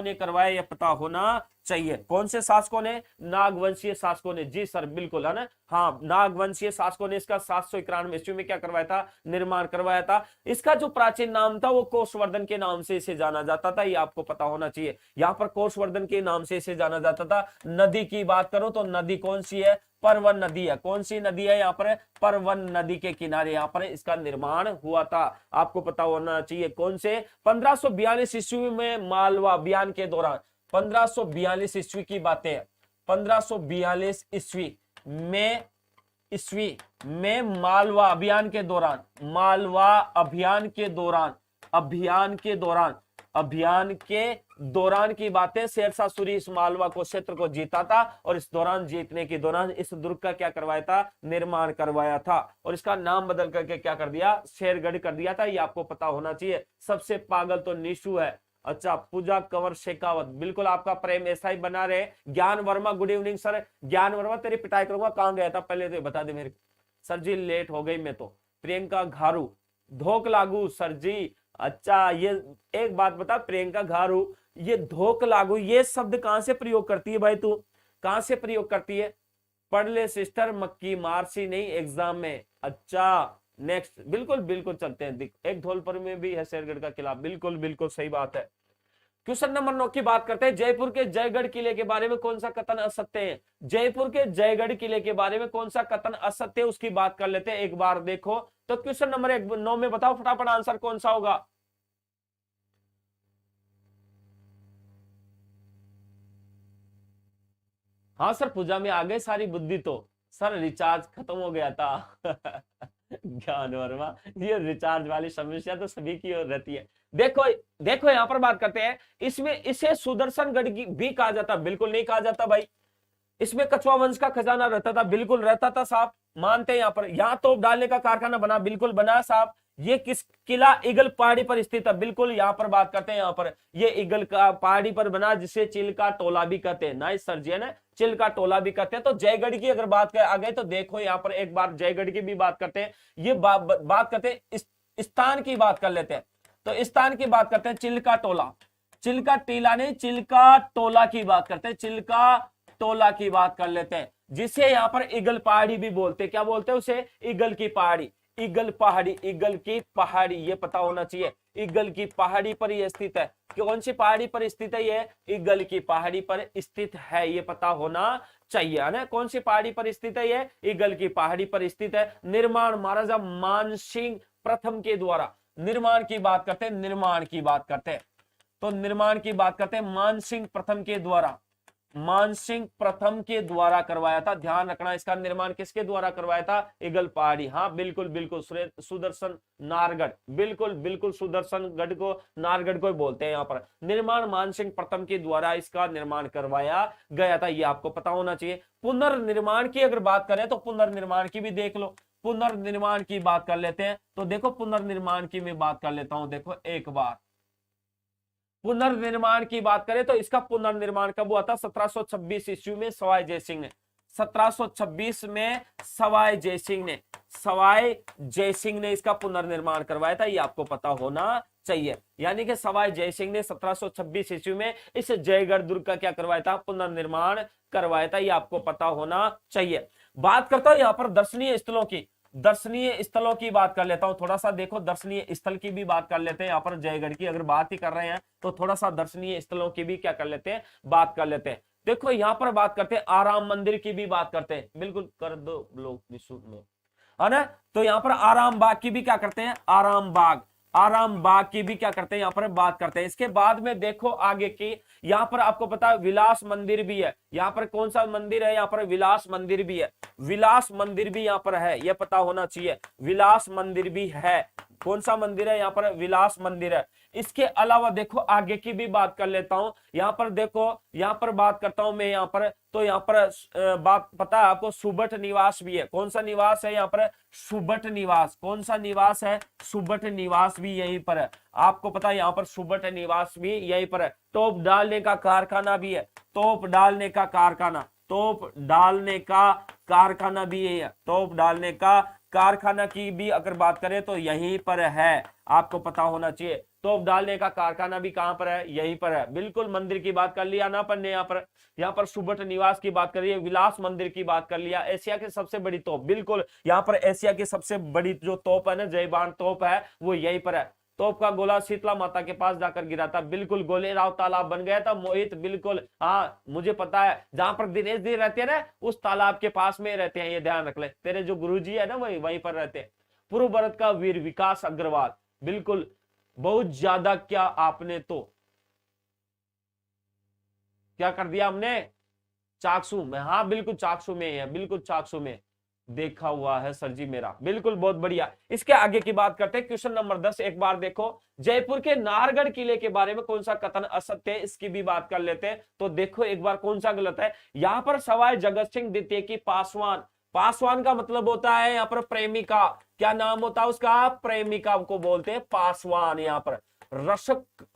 ने करवाया, यह पता होना चाहिए। कौन से शासकों ने, नागवंशीय शासकों ने, जी सर बिल्कुल है ना, हाँ नागवंशीय शासकों ने इसका 791 ईस्वी में क्या करवाया था, निर्माण करवाया था। इसका जो प्राचीन नाम था वो कोषवर्धन के नाम से इसे जाना जाता था, ये आपको पता होना चाहिए। यहाँ पर कोषवर्धन के नाम से इसे जाना जाता था। नदी की बात करो तो नदी कौन सी है, परवन नदी है, कौन सी नदी है यहाँ पर, परवन नदी के किनारे यहाँ पर इसका निर्माण हुआ था, आपको पता होना चाहिए। कौन से, 1542 ईस्वी में मालवा अभियान के दौरान, 1542 ईस्वी की बातें हैं, 1542 ईस्वी में मालवा अभियान के दौरान, अभियान के दौरान की बातें, शेरशाह सूरी इस मालवा को क्षेत्र को जीता था और इस दौरान जीतने के दौरान इस दुर्ग का क्या करवाया था, निर्माण करवाया था और इसका नाम बदल करके क्या कर दिया, शेरगढ़ कर दिया था। ये आपको पता होना चाहिए। सबसे पागल तो निशु है। अच्छा, पूजा कंवर शेखावत, बिल्कुल आपका प्रेम ऐसा ही बना रहे। ज्ञान वर्मा, गुड इवनिंग सर। ज्ञान वर्मा तेरी पिटाई करूंगा, कहां गया था पहले तो बता दे मेरे को। सर जी लेट हो गई मैं तो। प्रियंका घारू, धोक लागू सर जी। अच्छा, ये एक बात बता प्रियंका घारू, ये धोक लागू ये शब्द कहां से प्रयोग करती है भाई, तू कहां से प्रयोग करती है? पढ़ ले सिस्टर, मक्की मारसी नहीं एग्जाम में। अच्छा नेक्स्ट, बिल्कुल बिल्कुल चलते हैं। एक धौलपुर में भी है शेरगढ़ का किला, बिल्कुल बिल्कुल सही बात है। क्वेश्चन नंबर 9 की बात करते हैं। जयपुर के जयगढ़ किले के बारे में कौन सा कथन असत्य है? जयपुर के जयगढ़ किले के बारे में कौन सा कथन असत्य है, उसकी बात कर लेते हैं एक बार। देखो तो क्वेश्चन नंबर 9 में बताओ फटाफट आंसर कौन सा होगा। हाँ सर, पूजा में आ गए सारी बुद्धि तो। सर रिचार्ज खत्म हो गया था। ज्ञान वर्मा, ये रिचार्ज वाली समस्या तो सभी की ओर रहती है। देखो देखो यहां पर बात करते हैं। इसमें इसे सुदर्शनगढ़ भी कहा जाता, बिल्कुल नहीं कहा जाता भाई। इसमें कछुआ वंश का खजाना रहता था, बिल्कुल रहता था साहब, मानते हैं। यहाँ पर यहाँ तोप डालने का कारखाना बना, बिल्कुल बना साहब। ये किस किला ईगल पहाड़ी पर स्थित है, बिल्कुल यहाँ पर बात करते हैं। यहाँ पर ये ईगल का पहाड़ी पर बना, जिसे चिल का टोला भी कहते हैं। नाइस सर जी, है ना, चिल का टोला भी कहते हैं। तो जयगढ़ की अगर बात कर आ गए तो देखो यहाँ पर एक बार जयगढ़ की भी बात करते हैं। ये बात करते हैं, स्थान की बात कर लेते हैं। तो स्थान की बात करते हैं, चिल्का टोला, चिल्का टीला नहीं, चिल्का टोला की बात करते हैं। चिल्का टोला की बात कर लेते हैं, जिसे यहाँ पर ईगल पहाड़ी भी बोलते हैं। क्या बोलते हैं उसे? ईगल की पहाड़ी, ईगल पहाड़ी, ईगल की पहाड़ी, ये पता होना चाहिए। ईगल की पहाड़ी पर यह स्थित है। कौन सी पहाड़ी पर स्थित है? ये ईगल की पहाड़ी पर स्थित है, ये पता होना चाहिए, है ना। कौन सी पहाड़ी पर स्थित है? ये ईगल की पहाड़ी पर स्थित है। निर्माण महाराजा मानसिंह प्रथम के द्वारा, निर्माण की बात करते हैं, निर्माण की बात करते हैं। तो निर्माण की बात करते हैं, मानसिंह प्रथम के द्वारा, मानसिंह प्रथम के द्वारा करवाया था। ध्यान रखना, इसका निर्माण किसके द्वारा करवाया था? ईगल पहाड़ी। हाँ बिल्कुल बिल्कुल, सुदर्शन नारगढ़, बिल्कुल बिल्कुल सुदर्शनगढ़ को नारगढ़ को बोलते हैं। यहाँ पर निर्माण मानसिंह प्रथम के द्वारा इसका निर्माण करवाया गया था, ये आपको पता होना चाहिए। पुनर्निर्माण की अगर बात करें तो पुनर्निर्माण की भी देख लो। पुनर्निर्माण की बात कर लेते हैं तो देखो, पुनर्निर्माण की मैं बात कर लेता हूं। देखो एक बार पुनर्निर्माण की बात करें तो इसका पुनर्निर्माण कब हुआ था? 1726 ईस्वी में सवाई जयसिंह ने, 1726 में सवाई जयसिंह ने इसका पुनर्निर्माण करवाया था, ये आपको पता होना चाहिए। यानी कि सवाई जयसिंह ने 1726 ईस्वी में इस जयगढ़ दुर्ग का क्या करवाया था? पुनर्निर्माण करवाया था, ये आपको पता होना चाहिए। बात करता हूं यहां पर दर्शनीय स्थलों की, दर्शनीय स्थलों की बात कर लेता हूं थोड़ा सा। देखो दर्शनीय स्थल की भी बात कर लेते हैं। यहाँ पर जयगढ़ की अगर बात ही कर रहे हैं तो थोड़ा सा दर्शनीय स्थलों की भी क्या कर लेते हैं? बात कर लेते हैं। देखो यहाँ पर बात करते हैं, आराम मंदिर की भी बात करते हैं। बिल्कुल कर दो लोग निःशुल्क में, है ना। तो यहाँ पर आराम बाग की भी क्या करते हैं? आराम बाग की भी क्या करते हैं? यहाँ पर बात करते हैं। इसके बाद में देखो आगे की, यहाँ पर आपको पता है विलास मंदिर भी है। यहाँ पर कौन सा मंदिर है? यहाँ पर विलास मंदिर भी है। विलास मंदिर भी यहाँ पर है, यह पता होना चाहिए। विलास मंदिर भी है। कौन सा मंदिर है? यहाँ पर विलास मंदिर है। इसके अलावा देखो आगे की भी बात कर लेता हूं। यहाँ पर देखो, यहाँ पर बात करता हूं मैं यहाँ पर, तो यहाँ पर बात पता है आपको, सुबट निवास भी है। कौन सा निवास है? यहाँ पर सुबट निवास। कौन सा निवास है? सुबट निवास भी यहीं पर है, आपको पता है। यहाँ पर सुबट निवास भी यहीं पर है। तोप डालने का कारखाना भी है, तोप डालने का कारखाना, तोप डालने का कारखाना भी यही है। तोप डालने का कारखाना की भी अगर बात करें तो यहीं पर है, आपको पता होना चाहिए। तोप डालने का कारखाना भी कहां पर है? यहीं पर है। बिल्कुल मंदिर की बात कर लिया ना अपन ने, यहाँ पर सुबट निवास की बात कर लिया, विलास मंदिर की बात कर लिया। एशिया की सबसे बड़ी तोप, बिल्कुल यहाँ पर एशिया की सबसे बड़ी जो तोप है ना, जयबान तोप है, वो यहीं पर है। तोप का गोला शीतला माता के पास जाकर गिरा था। बिल्कुल गोलेराव तालाब बन गया था मोहित, बिल्कुल हाँ मुझे पता है। जहां पर दिनेश जी रहते हैं ना, उस तालाब के पास में रहते हैं, ये ध्यान रख ले। तेरे जो गुरुजी है ना, वहीं पर रहते हैं। पूर्व भारत का वीर विकास अग्रवाल, बिल्कुल बहुत ज्यादा। क्या कर दिया हमने? चाकसू में, हाँ बिल्कुल चाकसू में है, बिल्कुल चाकसू में देखा हुआ है सर जी मेरा, बिल्कुल बहुत बढ़िया। इसके आगे की बात करते हैं, क्वेश्चन नंबर 10 एक बार देखो, जयपुर के नाहरगढ़ किले के बारे में कौन सा कथन असत्य है, इसकी भी बात कर लेते हैं। तो देखो एक बार कौन सा गलत है। यहाँ पर सवाई जगत सिंह द्वितीय की पासवान, पासवान का मतलब होता है यहाँ पर प्रेमिका, क्या नाम होता है उसका, प्रेमिका को बोलते हैं पासवान। यहाँ पर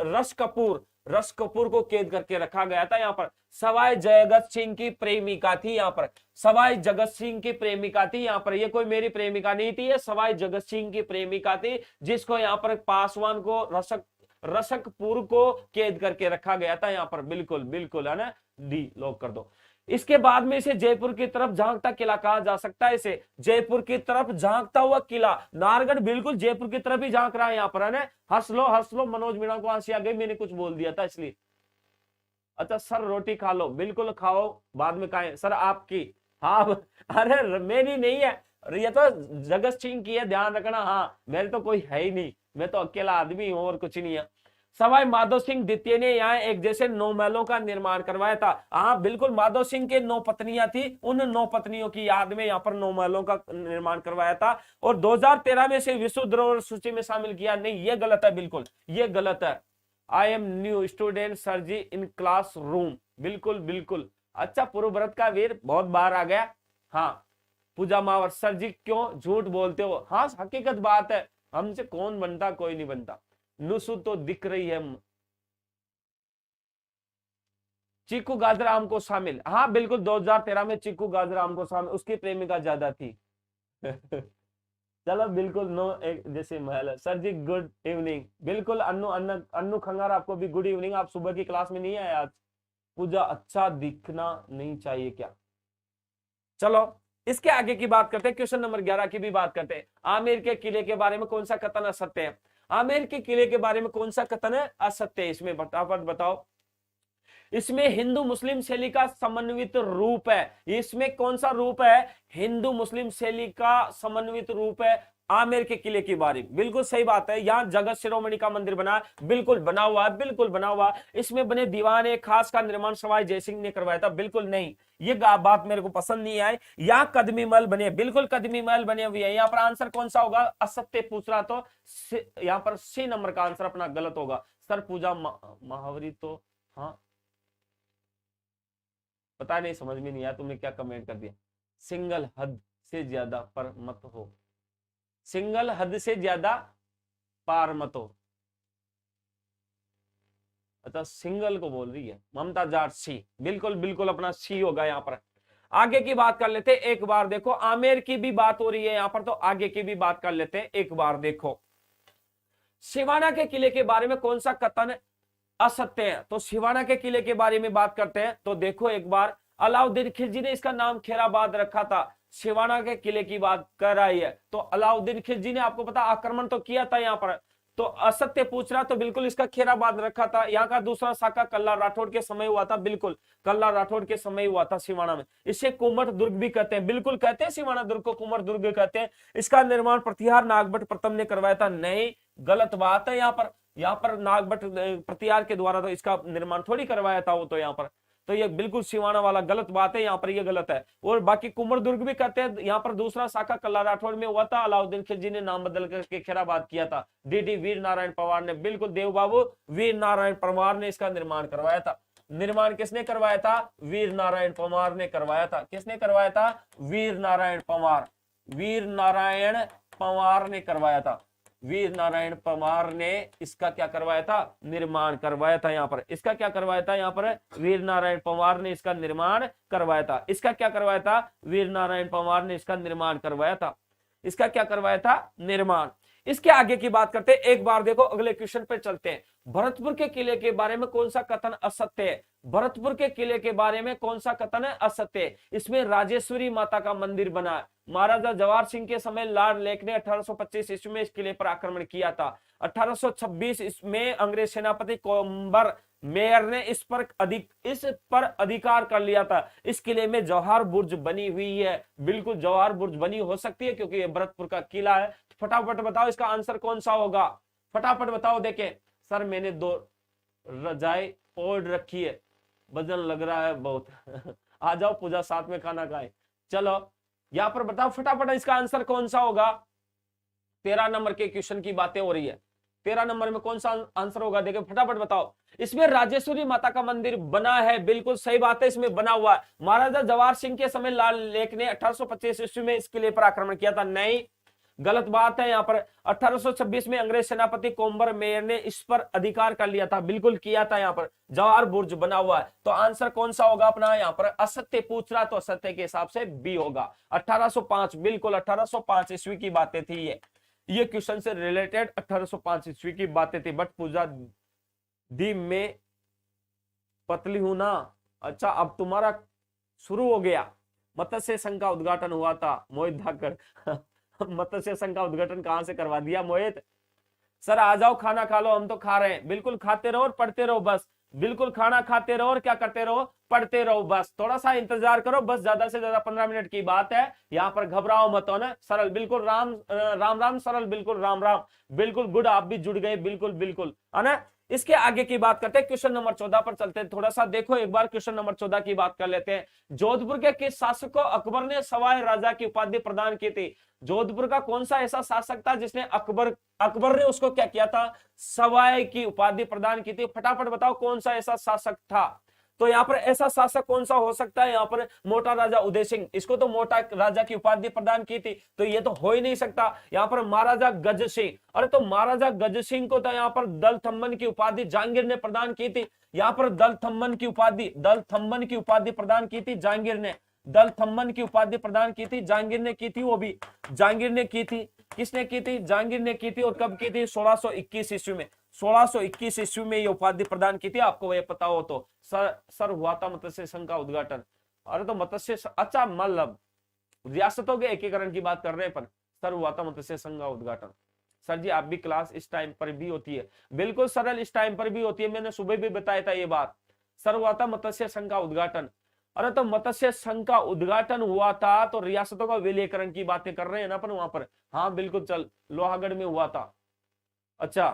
रस कपूर, रस कपूर को कैद करके रखा गया था। यहाँ पर सवाई जगत सिंह की प्रेमिका थी, यहाँ पर सवाई जगत सिंह की प्रेमिका थी। यहाँ पर ये कोई मेरी प्रेमिका नहीं थी, ये सवाई जगत सिंह की प्रेमिका थी, जिसको यहाँ पर पासवान को रसकपुर को कैद करके रखा गया था। यहाँ पर बिल्कुल बिल्कुल है ना, डी लॉक कर दो। इसके बाद में इसे जयपुर की तरफ झांकता किला कहा जा सकता है, इसे जयपुर की तरफ झांकता हुआ किला। नाहरगढ़ बिल्कुल जयपुर की तरफ ही झांक रहा है यहाँ पर, है ना। हंस लो मनोज मीणा को हंसी आ गई, मैंने कुछ बोल दिया था इसलिए। अच्छा सर रोटी खा लो, बिल्कुल खाओ, बाद में खाएं सर आपकी। हाँ अरे मेरी नहीं है, ये तो जगत सिंह की है, ध्यान रखना। हाँ मेरे तो कोई है ही नहीं, मैं तो अकेला आदमी हूं और कुछ नहीं है। सवाई माधो सिंह द्वितीय ने यहाँ एक जैसे 9 महलों का निर्माण करवाया था। हाँ बिल्कुल, माधो सिंह के 9 पत्नियां थी, उन 9 पत्नियों की याद में यहाँ पर 9 महलों का निर्माण करवाया था। और 2013 में से विश्व धरोहर सूची में शामिल किया नहीं, ये गलत है, बिल्कुल ये गलत है। I am new student sir ji in class room, बिल्कुल बिल्कुल। अच्छा पूर्वव्रत का वीर बहुत बार आ गया। हाँ पूजा मावर, सर जी क्यों झूठ बोलते हो, हाँ हकीकत बात है, हमसे कौन बनता, कोई नहीं बनता। नुसु तो दिख रही है, चीकू गाजराम को शामिल, हाँ बिल्कुल 2013 में चीकू गाजराम को शामिल, उसकी प्रेमिका ज्यादा थी चलो बिल्कुल नो एक जैसे महल है। सर जी गुड इवनिंग, बिल्कुल अन्नू अन्नू खंगार आपको भी गुड इवनिंग, आप सुबह की क्लास में नहीं आए आज। पूजा अच्छा दिखना नहीं चाहिए क्या, चलो इसके आगे की बात करते हैं, क्वेश्चन नंबर 11 की भी बात करते हैं। आमेर के किले के बारे में कौन सा कथन असत्य है, आमेर के किले के बारे में कौन सा कथन है असत्य है, इसमें फटाफट बताओ। इसमें हिंदू मुस्लिम शैली का समन्वित रूप है, इसमें कौन सा रूप है, हिंदू मुस्लिम शैली का समन्वित रूप है आमेर के किले की बारी, बिल्कुल सही बात है। यहाँ जगत शिरोमणि का मंदिर बना है, बिल्कुल बना हुआ है, बिल्कुल बना हुआ है। इसमें बने दीवाने खास का निर्माण सवाई जयसिंह ने करवाया था, बिल्कुल नहीं, ये बात मेरे को पसंद नहीं आई। यहाँ कदमी महल बने, बिल्कुल कदमी महल बने हुए हैं। यहाँ पर आंसर कौन सा होगा, असत्य पूछ रहा तो यहाँ पर सी नंबर का आंसर अपना गलत होगा। सर पूजा महावरी तो हाँ पता नहीं, समझ में नहीं आया, तुमने क्या कमेंट कर दिया। सिंगल हद से ज्यादा पर मत हो, सिंगल हद से ज्यादा पार मत हो, अच्छा सिंगल को बोल रही है ममता जाट, सी बिल्कुल बिल्कुल अपना सी होगा। यहाँ पर आगे की बात कर लेते हैं एक बार, देखो आमेर की भी बात हो रही है यहाँ पर, तो आगे की भी बात कर लेते हैं एक बार। देखो सिवाना के किले के बारे में कौन सा कथन असत्य है, तो सिवाना के किले के बारे में बात करते हैं। तो देखो एक बार, अलाउद्दीन खिलजी ने इसका नाम खेराबाद रखा था, सिवाना के किले की बात कर रही है। तो अलाउद्दीन खिलजी ने आपको पता आक्रमण तो किया था यहाँ पर, तो असत्य पूछ रहा, तो बिल्कुल इसका खेराबाद रखा था। यहाँ का दूसरा शाखा कल्ला राठौड़ के समय हुआ था, बिल्कुल कल्ला राठौड़ के समय हुआ था सिवाना में। इसे कुमट दुर्ग भी कहते हैं, बिल्कुल कहते हैं सिवाना दुर्ग को कुमट दुर्ग कहते हैं। इसका निर्माण प्रतिहार नागभट्ट प्रथम ने करवाया था, नहीं गलत बात है। यहाँ पर नागभट्ट प्रतिहार के द्वारा तो इसका निर्माण थोड़ी करवाया था वो, तो यहाँ पर तो ये बिल्कुल सिवाना वाला गलत बात है, यहाँ पर ये गलत है। और बाकी कुमर दुर्ग भी कहते हैं, यहाँ पर दूसरा शाखा कल्ला राठौड़ में हुआ था, अलाउद्दीन खिलजी ने नाम बदल करके खेराबाद किया था। डी वीर नारायण पवार ने, बिल्कुल देव बाबू वीर नारायण पवार ने इसका निर्माण करवाया था। निर्माण किसने करवाया था, वीर नारायण पवार ने करवाया था। किसने करवाया था, वीर नारायण पवार, वीर नारायण पवार ने करवाया था। वीर नारायण पवार ने इसका क्या करवाया था, निर्माण करवाया था। यहाँ पर इसका क्या करवाया था, यहाँ पर वीर नारायण पवार ने इसका निर्माण करवाया था। इसका क्या करवाया था, वीर नारायण पवार ने इसका निर्माण करवाया था। इसका क्या करवाया था, निर्माण। इसके आगे की बात करते हैं एक बार, देखो अगले क्वेश्चन पे चलते हैं। भरतपुर के किले के बारे में कौन सा कथन असत्य है, भरतपुर के किले के बारे में कौन सा कथन है असत्य है। इसमें राजेश्वरी माता का मंदिर बना है। महाराजा जवाहर सिंह के समय लॉर्ड लेक ने 1825 ईस्वी में इस किले पर आक्रमण किया था। 1826 में अंग्रेज सेनापति कोम्बर मेयर ने इस पर अधिकार कर लिया था। इस किले में जवाहर बुर्ज बनी हुई है, बिल्कुल जवाहर बुर्ज बनी हो सकती है क्योंकि ये भरतपुर का किला है। फटाफट बताओ इसका आंसर कौन सा होगा, फटाफट बताओ। देखें सर मैंने 2 रजाई ओढ़ रखी है, वजन लग रहा है बहुत आ जाओ पूजा, साथ में खाना खाए। चलो यहां पर बताओ फटाफट इसका आंसर कौन सा होगा। 13 नंबर के क्वेश्चन की बातें हो रही है, 13 नंबर में कौन सा आंसर होगा, देखो फटाफट बताओ। इसमें राजेश्वरी माता का मंदिर बना है, बिल्कुल सही बात है, इसमें बना हुआ है। महाराजा जवाहर सिंह के समय लाल लेक ने 1825 ईस्वी में इस किले पर आक्रमण किया था, नहीं, गलत बात है। यहाँ पर 1826 में अंग्रेज सेनापति कोम्बर मेयर ने इस पर अधिकार कर लिया था, बिल्कुल किया था। यहाँ पर जवाहर बुर्ज बना हुआ है, तो आंसर कौन सा होगा अपना। यहाँ पर असत्य पूछ रहा तो असत्य के हिसाब से बी होगा, 1805, बिल्कुल 1805 ईस्वी की बातें थी ये क्वेश्चन से रिलेटेड 1805 ईस्वी की बातें थी। बट पूजा दी में पतली हूं ना। अच्छा अब तुम्हारा शुरू हो गया। मत्स्य संघ का उद्घाटन हुआ था, मोहित धाकर मत्स्य संघ का उद्घाटन कहां से करवा दिया मोहित। सर आ जाओ खाना खा लो, हम तो खा रहे हैं। बिल्कुल खाते रहो और पढ़ते रहो बस, बिल्कुल खाना खाते रहो और क्या करते रहो, पढ़ते रहो बस। थोड़ा सा इंतजार करो बस, ज्यादा से ज्यादा 15 मिनट की बात है। यहाँ पर घबराओ मत हो ना, सरल बिल्कुल, राम राम राम, सरल बिल्कुल, राम राम, बिल्कुल गुड, आप भी जुड़ गए, बिल्कुल बिल्कुल, है ना। इसके आगे की बात करते हैं, क्वेश्चन नंबर 14 पर चलते हैं। थोड़ा सा देखो एक बार, क्वेश्चन नंबर 14 की बात कर लेते हैं। जोधपुर के किस शासक को अकबर ने सवाई राजा की उपाधि प्रदान की थी। जोधपुर का कौन सा ऐसा शासक था जिसने अकबर ने उसको क्या किया था, सवाई की उपाधि प्रदान की थी। फटाफट बताओ कौन सा ऐसा शासक था। तो यहाँ पर ऐसा शासक कौन सा हो सकता है, यहाँ पर मोटा राजा उदय सिंह, इसको तो मोटा राजा की उपाधि प्रदान की थी, तो ये तो हो ही नहीं सकता। यहाँ पर महाराजा गज सिंह, अरे तो महाराजा गज सिंह को तो यहाँ पर दल थम्मन की उपाधि जहांगीर ने प्रदान की थी। यहाँ पर दल थम्मन की उपाधि प्रदान की थी जहांगीर ने, दल थम्मन की उपाधि प्रदान की थी जहांगीर ने की थी, वो भी जहांगीर ने की थी। किसने की थी, जहांगीर ने की थी। और कब की थी, 1621 ईस्वी में, 1621 ईस्वी में ये उपाधि प्रदान की थी, आपको ये पता हो तो। सर हुआ था मत्स्य संघ का उद्घाटन। अरे तो मत्स्य, अच्छा मतलब रियासतों के एकीकरण की बात कर रहे हैं, पर सर हुआ था मत्स्य संघ का उद्घाटन। सर जी आप भी क्लास इस टाइम पर भी होती है, बिल्कुल सरल, इस टाइम पर भी होती है, मैंने सुबह भी बताया था ये बात। सर हुआ था मत्स्य संघ का उद्घाटन। अरे तो मत्स्य संघ का उद्घाटन हुआ था, तो रियासतों का विलयीकरण की बातें कर रहे हैं ना अपन वहां पर। हाँ बिल्कुल, चल लोहागढ़ में हुआ था, अच्छा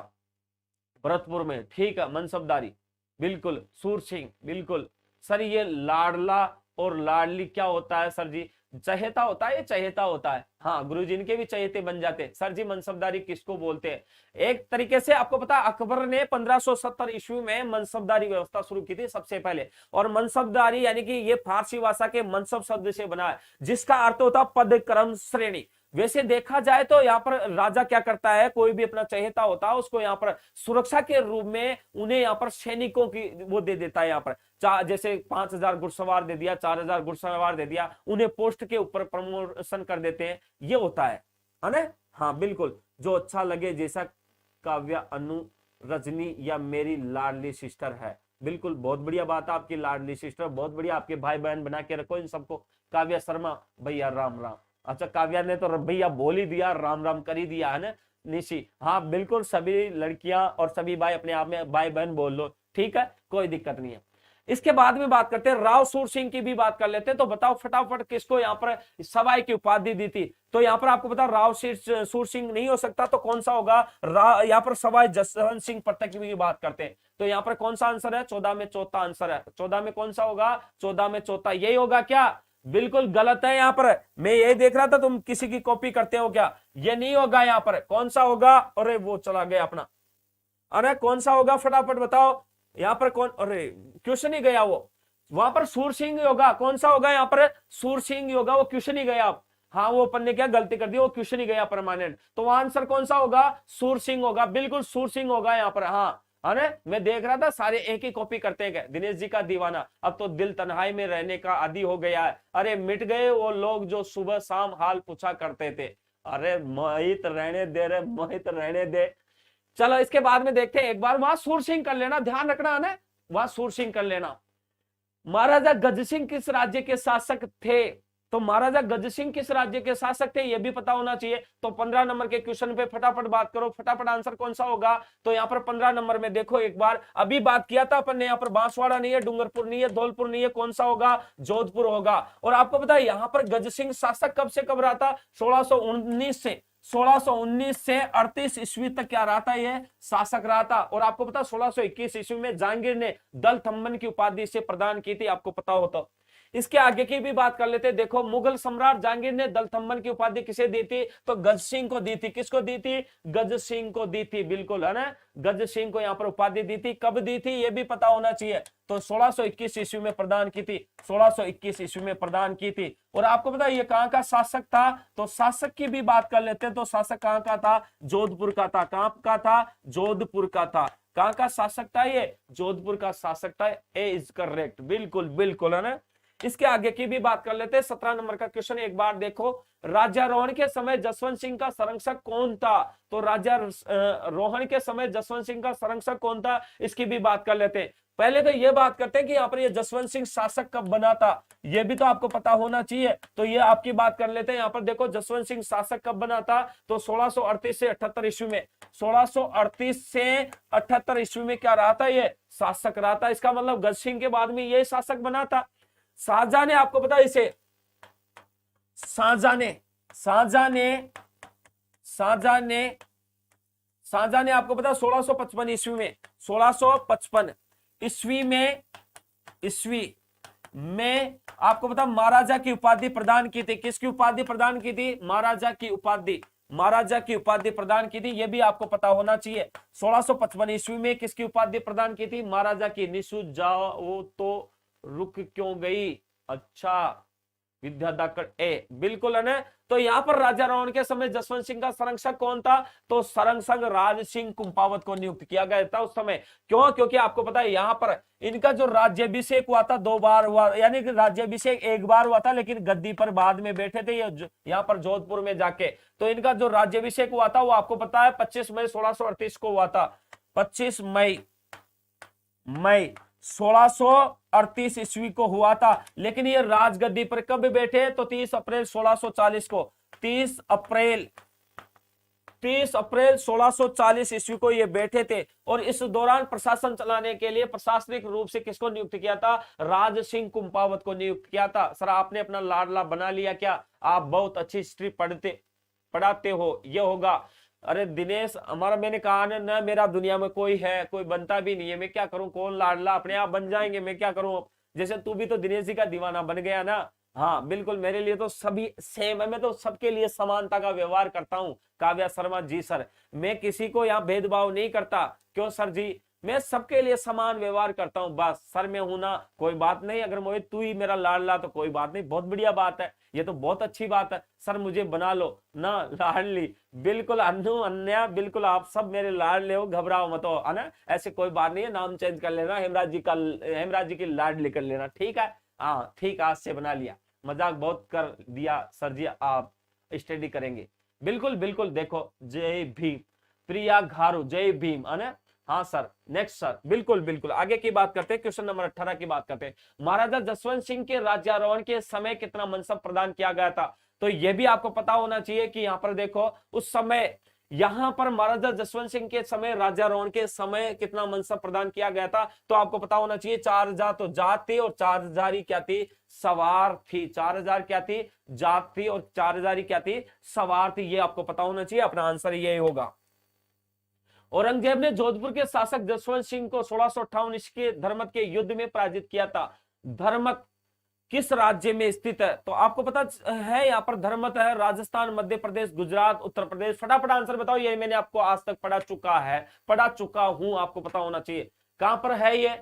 भरतपुर में, ठीक है, मनसबदारी, बिल्कुल, सूर सिंह, बिल्कुल। सर ये लाडला और लाडली क्या होता है सर जी, चहेता होता है, ये चहेता होता है। हाँ गुरुजी इनके भी चहेते बन जाते हैं। सर जी मनसबदारी किसको बोलते हैं, एक तरीके से आपको पता, अकबर ने 1570 ईस्वी में मनसबदारी व्यवस्था शुरू की थी सबसे पहले। और मनसबदारी यानी कि ये फारसी भाषा के मनसब शब्द से बना है, जिसका अर्थ होता है पद क्रम श्रेणी। वैसे देखा जाए तो यहाँ पर राजा क्या करता है, कोई भी अपना चहेता होता है उसको यहाँ पर सुरक्षा के रूप में उन्हें यहाँ पर सैनिकों की वो दे देता है। यहाँ पर जैसे 5000 घुड़सवार दे दिया, 4000 घुड़सवार दे दिया, उन्हें पोस्ट के ऊपर प्रमोशन कर देते हैं, ये होता है ना। हाँ बिल्कुल, जो अच्छा लगे, जैसा काव्या, अनु, रजनी या मेरी लाडली सिस्टर है, बिल्कुल बहुत बढ़िया बात है, आपकी लाडली सिस्टर, बहुत बढ़िया, आपके भाई बहन बना के रखो इन सबको। काव्या शर्मा भैया राम राम, अच्छा काव्या ने तो भैया बोल ही दिया, राम राम कर ही दिया है ना निशी। हाँ बिल्कुल, सभी लड़कियां और सभी भाई अपने आप में भाई बहन बोल लो, ठीक है, कोई दिक्कत नहीं है। इसके बाद में बात करते हैं, राव सूर सिंह की भी बात कर लेते हैं। तो बताओ फटाफट किसको यहाँ पर सवाई की उपाधि दी थी। तो यहाँ पर आपको पता राव सूर सिंह नहीं हो सकता, तो कौन सा होगा, यहाँ पर सवाई जसवंत सिंह पट्टक की भी बात करते हैं। तो यहाँ पर कौन सा आंसर है, 14 में चौथा आंसर है। 14 में कौन सा होगा, 14 में चौथा, यही होगा क्या, बिल्कुल गलत है। यहाँ पर मैं ये देख रहा था, तुम किसी की कॉपी करते हो क्या, ये नहीं होगा। यहाँ पर कौन सा होगा, अरे वो चला गया अपना, अरे कौन सा होगा फटाफट बताओ। यहाँ पर कौन, अरे क्वेश्चन ही गया वो, वहां पर सूर सिंह होगा। कौन सा होगा यहाँ पर, सूर सिंह होगा, वो क्वेश्चन ही गया। हाँ वो अपन ने क्या गलती कर दी, वो क्वेश्चन ही गया परमानेंट। तो आंसर कौन सा होगा, सूर सिंह होगा, बिल्कुल सूर सिंह होगा यहाँ पर। हाँ अरे मैं देख रहा था सारे एक ही कॉपी करते हैं क्या, दिनेश जी का दीवाना, अब तो दिल तन्हाई में रहने का आदी हो गया है। अरे मिट गए वो लोग जो सुबह शाम हाल पूछा करते थे। अरे मोहित रहने दे रे, मोहित रहने दे। चलो इसके बाद में देखते हैं, एक बार वहां सूर सिंह कर लेना, ध्यान रखना है ना, वहां सूर सिंह कर लेना। महाराजा गज सिंह किस राज्य के शासक थे। तो महाराजा गज सिंह किस राज्य के शासक थे, यह भी पता होना चाहिए। तो 15 नंबर के क्वेश्चन पे फटाफट बात करो, फटाफट आंसर कौन सा होगा। तो यहाँ पर 15 नंबर में देखो एक बार, अभी बात किया था अपन ने, यहाँ पर बांसवाड़ा नहीं है, डूंगरपुर नहीं है, धौलपुर नहीं है, कौन सा होगा, जोधपुर होगा। और आपको पता है यहाँ पर गज सिंह शासक कब से कब रहा था, 1619 से 38 ईस्वी तक क्या रहा था, ये शासक रहा था। और आपको पता 1621 ईस्वी में जहांगीर ने दल थम्मन की उपाधि से प्रदान की थी, आपको पता हो तो। इसके आगे की भी बात कर लेते हैं। देखो, मुगल सम्राट जहांगीर ने दलथम्बन की उपाधि किसे दी थी? तो गज सिंह को दी थी। किसको दी थी? गज सिंह को दी थी, बिल्कुल, है ना। गज सिंह को यहाँ पर उपाधि दी थी। कब दी थी ये भी पता होना चाहिए। तो 1621 ईस्वी में प्रदान की थी, 1621 ईस्वी में प्रदान की थी। और आपको पता है ये कहां का शासक था? तो शासक की भी बात कर लेते हैं। तो शासक कहां का था? जोधपुर का था। कहां का था? जोधपुर का था। कहां का शासक था ये? जोधपुर का शासक था। ए इज करेक्ट, बिल्कुल बिल्कुल, है ना। इसके आगे की भी बात कर लेते हैं। 17 नंबर का क्वेश्चन एक बार देखो, राज्यारोहण के समय जसवंत सिंह का संरक्षक कौन था? तो राज्यारोहण के समय जसवंत सिंह का संरक्षक कौन था, इसकी भी बात कर लेते हैं। पहले तो ये बात करते हैं कि यहाँ पर ये जसवंत सिंह शासक कब बना था, ये भी तो आपको पता होना चाहिए। तो ये आपकी बात कर लेते हैं। यहाँ पर देखो, जसवंत सिंह शासक कब बना था? तो 1638 से 78 ईस्वी में। 1638 से 78 ईस्वी में क्या रहा था? ये शासक रहा था। इसका मतलब गज सिंह के बाद में ये शासक बना था। शाहजहां ने, आपको पता है इसे, शाहजहां ने आपको पता 1655 ईस्वी में, 1655 ईस्वी में आपको पता महाराजा की उपाधि प्रदान की थी। किसकी उपाधि प्रदान की थी? महाराजा की उपाधि, महाराजा की उपाधि प्रदान की थी। यह भी आपको पता होना चाहिए। 1655 ईस्वी में किसकी उपाधि प्रदान की थी? महाराजा की। निशु जाओ तो रुक क्यों गई? अच्छा, विद्या दाकड़ ए, बिल्कुल, है ना। तो यहाँ पर राजा रावण के समय जसवंत सिंह का संरक्षक कौन था? तो संरक्षक राज सिंह कुंपावत को नियुक्त किया गया था उस समय। क्यों? क्योंकि आपको पता है यहाँ पर इनका जो राज्याभिषेक हुआ था 2 बार हुआ, यानी कि राज्याभिषेक 1 बार हुआ था, लेकिन गद्दी पर बाद में बैठे थे ये यहाँ पर जोधपुर में जाके। तो इनका जो राज्याभिषेक हुआ था वो आपको पता है 25 मई 1638 को हुआ था। 25 मई 1638 ईस्वी को हुआ था। लेकिन ये राजगद्दी पर कब बैठे? तो 30 अप्रैल 1640 को। 30 अप्रैल 1640 ईस्वी को ये बैठे थे। और इस दौरान प्रशासन चलाने के लिए प्रशासनिक रूप से किसको नियुक्त किया था? राज सिंह कुंपावत को नियुक्त किया था। सर, आपने अपना लाडला बना लिया क्या? आप बहुत अच्छी हिस्ट्री पढ़ाते हो, ये होगा। अरे दिनेश, हमारा, मैंने कहा ना, मेरा दुनिया में कोई है, कोई बनता भी नहीं है। मैं क्या करूं? कौन लाडला? अपने आप बन जाएंगे, मैं क्या करूं? जैसे तू भी तो दिनेश जी का दीवाना बन गया ना। हाँ बिल्कुल, मेरे लिए तो सभी सेम है। मैं तो सबके लिए समानता का व्यवहार करता हूँ। काव्या शर्मा जी सर, मैं किसी को यहाँ भेदभाव नहीं करता। क्यों सर जी? मैं सबके लिए समान व्यवहार करता हूँ। बस सर, मैं हूं ना, कोई बात नहीं। अगर मोहित तू ही मेरा लाडला तो कोई बात नहीं, बहुत बढ़िया बात है, ये तो बहुत अच्छी बात है। सर मुझे बना लो ना लाडली। बिल्कुल अन्नू अन्या, बिल्कुल आप सब मेरे लाडले हो, घबराओ मत हो, है ना। ऐसे कोई बात नहीं है, नाम चेंज कर लेना, हेमराज जी की लाडली कर लेना, ठीक है। हाँ ठीक, आज से बना लिया। मजाक बहुत कर दिया सर जी, आप स्टडी करेंगे। बिल्कुल बिल्कुल। देखो, जय भीम, प्रिया घारू, जय भीम, है ना। हाँ सर, नेक्स्ट सर, बिल्कुल बिल्कुल। आगे की बात करते हैं, क्वेश्चन नंबर 18 की बात करते हैं। महाराजा जसवंत सिंह के राज्यारोहण के समय कितना मनसब प्रदान किया गया था? तो यह भी आपको पता होना चाहिए कि यहाँ पर देखो, उस समय यहाँ पर महाराजा जसवंत सिंह के समय, राज्यारोहण के समय कितना मनसब प्रदान किया गया था? तो आपको पता होना चाहिए 4000 तो जात थी और 4000 ही क्या थी? सवार थी। 4000 क्या थी? जात थी और 4000 ही क्या थी? सवार थी। ये आपको पता होना चाहिए। अपना आंसर ये होगा। औरंगजेब ने जोधपुर के शासक जसवंत सिंह को 1658 ईस्वी के धर्मत के युद्ध में पराजित किया था। धर्मत किस राज्य में स्थित है? तो आपको पता है यहाँ पर धर्मत है राजस्थान, मध्य प्रदेश, गुजरात, उत्तर प्रदेश। फटाफट आंसर बताओ। ये मैंने आपको आज तक पढ़ा चुका हूं, आपको पता होना चाहिए। कहां पर है ये?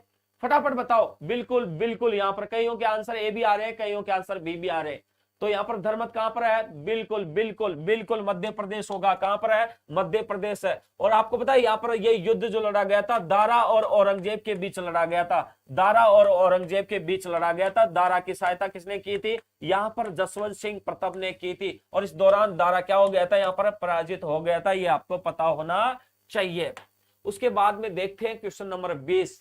फटाफट बताओ। बिल्कुल बिल्कुल, यहाँ पर कईयों के आंसर ए भी आ रहे हैं, कईयों के आंसर बी भी आ रहे हैं। तो यहाँ पर धर्मत कहां पर है? बिल्कुल बिल्कुल बिल्कुल मध्य प्रदेश होगा। कहां पर है? मध्य प्रदेश है। और आपको पता है यहाँ पर ये युद्ध जो लड़ा गया था, दारा और औरंगजेब के बीच लड़ा गया था। दारा और औरंगजेब के बीच लड़ा गया था। दारा की सहायता किसने की थी? यहाँ पर जसवंत सिंह प्रताप ने की थी। और इस दौरान दारा क्या हो गया था? यहाँ पर पराजित हो गया था। ये आपको पता होना चाहिए। उसके बाद में देखते हैं क्वेश्चन नंबर 20।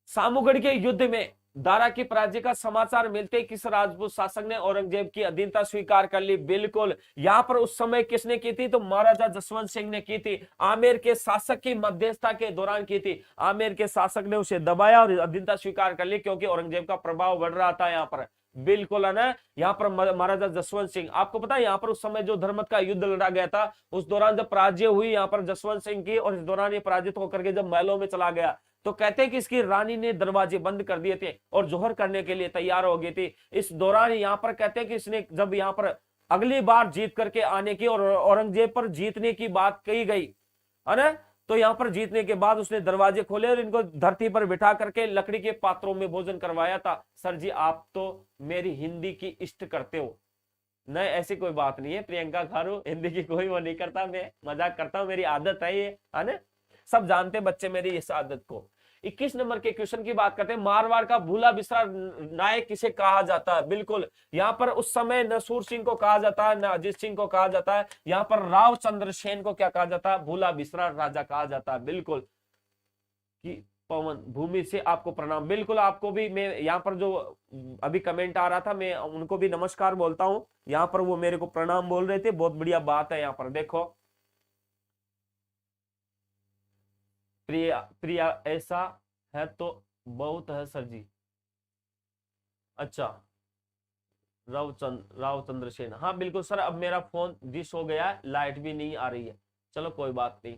सामूगढ़ के युद्ध में दारा की पराजय का समाचार मिलते किस राजपूत शासक ने औरंगजेब की अधीनता स्वीकार कर ली? बिल्कुल, यहां पर उस समय किसने की थी? तो महाराजा जसवंत सिंह ने की थी। आमेर के शासक की मध्यस्थता के दौरान की थी। आमेर के शासक ने उसे दबाया और अधीनता स्वीकार कर ली, क्योंकि औरंगजेब का प्रभाव बढ़ रहा था यहाँ पर। बिल्कुल है ना। यहाँ पर महाराजा जसवंत सिंह, आपको पता है यहाँ पर उस समय जो धर्मत का युद्ध लड़ा गया था, उस दौरान जब पराजय हुई यहाँ पर जसवंत सिंह की, और इस दौरान ये पराजित होकर के जब महलों में चला गया, तो कहते हैं कि इसकी रानी ने दरवाजे बंद कर दिए थे और जोहर करने के लिए तैयार हो गई थी। इस दौरान यहाँ पर कहते हैं कि इसने जब यहाँ पर अगली बार जीत करके आने की और औरंगजेब पर जीतने की बात कही गई है ना, तो यहाँ पर जीतने के बाद उसने दरवाजे खोले और इनको धरती पर बिठा करके लकड़ी के पात्रों में भोजन करवाया था। सर जी आप तो मेरी हिंदी की इष्ट करते हो। नहीं ऐसी कोई बात नहीं है प्रियंका खारू, हिंदी की कोई वो नहीं करता, मैं मजाक करता हूँ, मेरी आदत है ये, है ना, सब जानते बच्चे मेरी इस आदत को। 21 नंबर के क्वेश्चन की बात करते हैं, मारवाड़ का भूला बिसरा नायक किसे कहा जाता है। बिल्कुल यहाँ पर उस समय नसूर सिंह को कहा जाता है, न अजीत सिंह को कहा जाता है, यहाँ पर राव चंद्रसेन को क्या कहा जाता है, भूला बिसरा राजा कहा जाता है। बिल्कुल कि पवन भूमि से आपको प्रणाम, बिल्कुल आपको भी मैं यहाँ पर जो अभी कमेंट आ रहा था मैं उनको भी नमस्कार बोलता हूँ, यहाँ पर वो मेरे को प्रणाम बोल रहे थे, बहुत बढ़िया बात है। यहाँ पर देखो प्रिया प्रिया ऐसा है तो बहुत है सर जी। अच्छा राव चंद्रसेन, हाँ बिल्कुल सर, अब मेरा फोन डिश हो गया है, लाइट भी नहीं आ रही है, चलो कोई बात नहीं।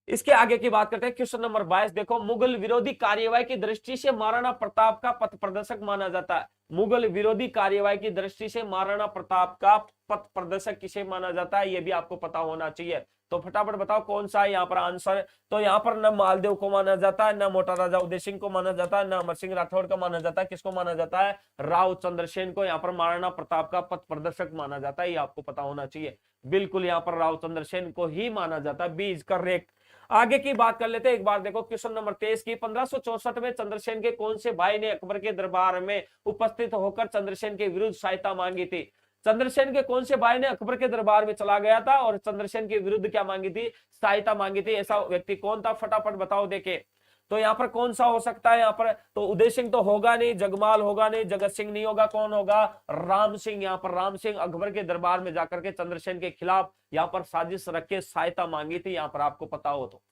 इसके आगे की बात करते हैं क्वेश्चन नंबर 22। देखो मुगल विरोधी कार्यवाही की दृष्टि से महाराणा प्रताप का पथ प्रदर्शक माना जाता है। मुगल विरोधी कार्यवाही की दृष्टि से महाराणा प्रताप का पथ प्रदर्शक किसे माना जाता है, ये भी आपको पता होना चाहिए। तो फटाफट बताओ कौन सा है यहाँ पर आंसर। तो यहाँ पर न मालदेव को माना जाता है, न मोटा राजा उदय सिंह को माना जाता है, न अमर सिंह राठौड़ का माना जाता है, किसको माना जाता है, राव चंद्रसेन को यहाँ पर महाराणा प्रताप का पथ प्रदर्शक माना जाता है, ये आपको पता होना चाहिए। बिल्कुल यहाँ पर राव चंद्रसेन को ही माना जाता है, बी इज करेक्ट। आगे की बात कर लेते हैं एक बार, देखो क्वेश्चन नंबर 23 की, 1564 में चंद्रसेन के कौन से भाई ने अकबर के दरबार में उपस्थित होकर चंद्रसेन के विरुद्ध सहायता मांगी थी। चंद्रसेन के कौन से भाई ने अकबर के दरबार में चला गया था और चंद्रसेन के विरुद्ध क्या मांगी थी, सहायता मांगी थी, ऐसा व्यक्ति कौन था, फटाफट बताओ। देखे तो यहाँ पर कौन सा हो सकता है, यहाँ पर तो उदय सिंह तो होगा नहीं, जगमाल होगा नहीं, जगत सिंह नहीं होगा, कौन होगा, राम सिंह। यहाँ पर राम सिंह अकबर के दरबार में जाकर के चंद्रसेन के खिलाफ यहाँ पर साजिश रख के सहायता मांगी थी, यहाँ पर आपको पता हो तो।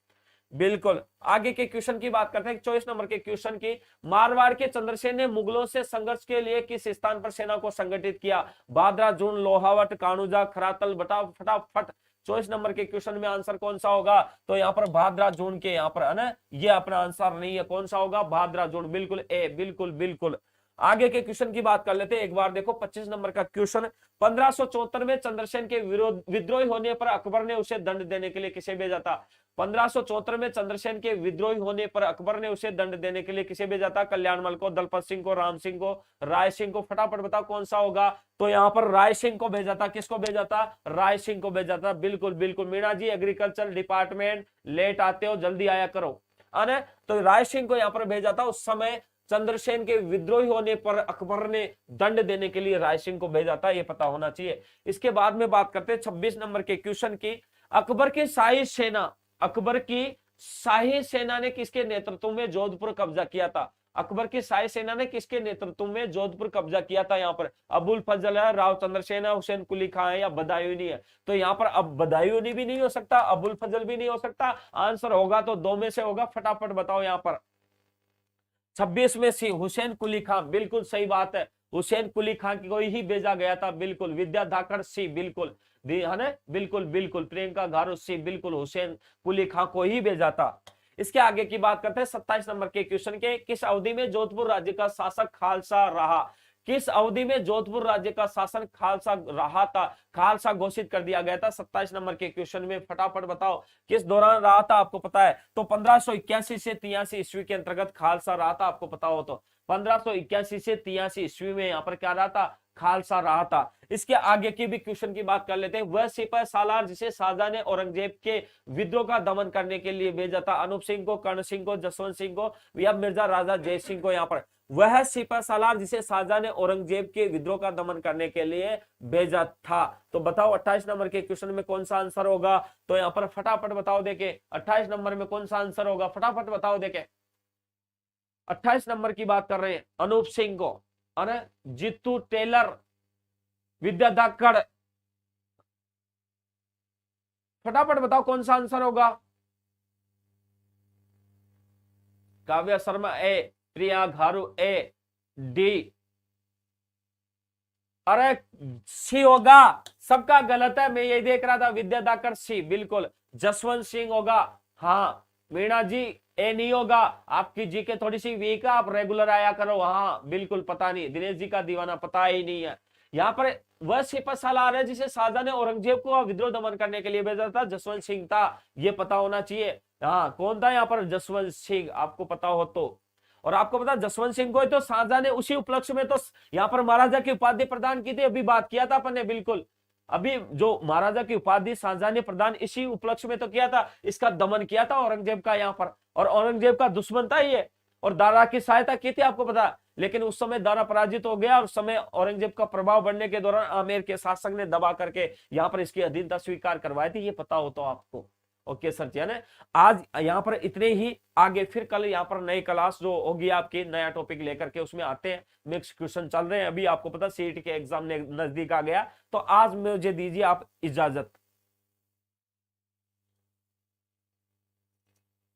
बिल्कुल आगे के क्वेश्चन की बात करते हैं 24 नंबर के क्वेश्चन की, मारवाड़ के चंद्रसेन ने मुगलों से संघर्ष के लिए किस स्थान पर सेना को संगठित किया, बादरा, जून, लोहावट, कानूजा, खरातल, बटा फटाफट 24 नंबर के क्वेश्चन में आंसर कौन सा होगा, तो यहाँ पर भादरा जून के यहाँ पर है ना, ये अपना आंसर नहीं है, कौन सा होगा, भादरा जून, बिल्कुल ए, बिल्कुल बिल्कुल। आगे के क्वेश्चन की बात कर लेते हैं एक बार, देखो 25 नंबर का क्वेश्चन, 1574 में चंद्रसेन के विद्रोही होने पर अकबर ने उसे दंड देने के लिए किसे भेजा था। 1574 में चंद्रसेन के विद्रोही होने पर अकबर ने उसे दंड देने के लिए किसे भेजा था, कल्याणमल को, दलपत सिंह को, राम सिंह को, राय सिंह को, फटाफट बताओ कौन सा होगा। तो यहाँ पर राय सिंह को भेजा था, किसको भेजा था, राय सिंह को भेजा था, बिल्कुल बिल्कुल। मीणा जी एग्रीकल्चर डिपार्टमेंट लेट आते हो, जल्दी आया करो, है ना। तो राय सिंह को यहाँ पर भेजा था, उस समय चंद्रसेन के विद्रोही होने पर अकबर ने दंड देने के लिए राय सिंह को भेजा था, ये पता होना चाहिए। इसके बाद में बात करते हैं 26 नंबर के क्वेश्चन की, अकबर की शाही सेना, अकबर की शाही सेना ने किसके नेतृत्व में जोधपुर कब्जा किया था, अकबर की शाही सेना ने किसके नेतृत्व में जोधपुर कब्जा किया था। यहाँ पर अबुल फजल है, राव चंद्रसेन है, हुसैन कुली खां है या बदायूनी है। तो यहाँ पर अब बदायूनी भी नहीं हो सकता, अबुल फजल भी नहीं हो सकता, आंसर होगा तो दो में से होगा, फटाफट बताओ। यहाँ पर 26 में सी हुसैन कुली खां, बिल्कुल सही बात है, हुसैन कुली खां को ही भेजा गया था, बिल्कुल। विद्या धाकड़ सी, बिल्कुल है ना, बिल्कुल बिल्कुल। प्रियंका घारू सी, बिल्कुल हुसैन कुली खां को ही भेजा था। इसके आगे की बात करते हैं 27 नंबर के क्वेश्चन के, किस अवधि में जोधपुर राज्य का शासक खालसा रहा, किस अवधि में जोधपुर राज्य का शासन खालसा रहा था, खालसा घोषित कर दिया गया था। 27 नंबर के क्वेश्चन में फटाफट बताओ किस दौरान रहा था, आपको पता है तो 1581 से 83 ईस्वी के अंतर्गत खालसा रहा था, आपको पता हो तो 1581 से 83 ईस्वी में यहाँ पर क्या रहा था, खालसा रहा था। इसके आगे की भी क्वेश्चन की बात कर लेते हैं, वह सिपाही सालार जिसे शाहजहां ने औरंगजेब के विद्रोह का दमन करने के लिए भेजा था, अनूप सिंह को, कर्ण सिंह को, जसवंत सिंह को या मिर्जा राजा जय सिंह को। यहाँ पर वह सिपाही सालार जिसे शाहजहां ने औरंगजेब के विद्रोह का दमन करने के लिए भेजा था। तो बताओ 28 नंबर के क्वेश्चन में कौन सा आंसर होगा, तो यहाँ पर फटाफट बताओ। देखे 28 नंबर में कौन सा आंसर होगा, फटाफट बताओ। देखे 28 नंबर की बात कर रहे हैं, अनूप सिंह को, अरे जीतू टेलर, विद्या धाकड़, फटाफट बताओ कौन सा आंसर होगा। काव्या शर्मा ए, प्रिया घारू ए, डी, अरे सी होगा, सबका गलत है, मैं यही देख रहा था। विद्याधाकर सी, बिल्कुल। जसवंत सिंह होगा, हाँ। मीणा जी ए नहीं होगा, आपकी जी के थोड़ी सी वीक है, आप रेगुलर आया करो। हाँ बिल्कुल, पता नहीं। दिनेश जी का दीवाना पता ही नहीं है। यहाँ पर वह सिपह सालार है जिसे शाहजहां ने औरंगजेब को विद्रोह दमन करने के लिए भेजा था, जसवंत सिंह था, ये पता होना चाहिए। हाँ, कौन था यहाँ पर? जसवंत सिंह, आपको पता हो तो। और आपको पता जसवंत सिंह को तो शाहजहां ने उसी उपलक्ष्य में तो यहाँ पर महाराजा की उपाधि प्रदान की थी, अभी बात किया था अपन ने, बिल्कुल। अभी जो महाराजा की उपाधि शाहजहां ने प्रदान इसी उपलक्ष्य में तो किया था, इसका दमन किया था औरंगजेब का यहाँ पर, और औरंगजेब का दुश्मन था ये, और दारा की सहायता की थी, आपको पता। लेकिन उस समय दारा पराजित हो गया, और उस समय औरंगजेब का प्रभाव बढ़ने के दौरान आमेर के शासक ने दबा करके यहाँ पर इसकी अधीनता स्वीकार करवाई थी, ये पता हो तो आपको। ओके सर, यानी आज यहाँ पर इतने ही। आगे फिर कल यहाँ पर नई क्लास जो होगी आपकी, नया टॉपिक लेकर के उसमें आते हैं। मिक्स क्वेश्चन चल रहे हैं अभी, आपको पता सीईटी के एग्जाम नजदीक आ गया, तो आज मुझे दीजिए आप इजाजत।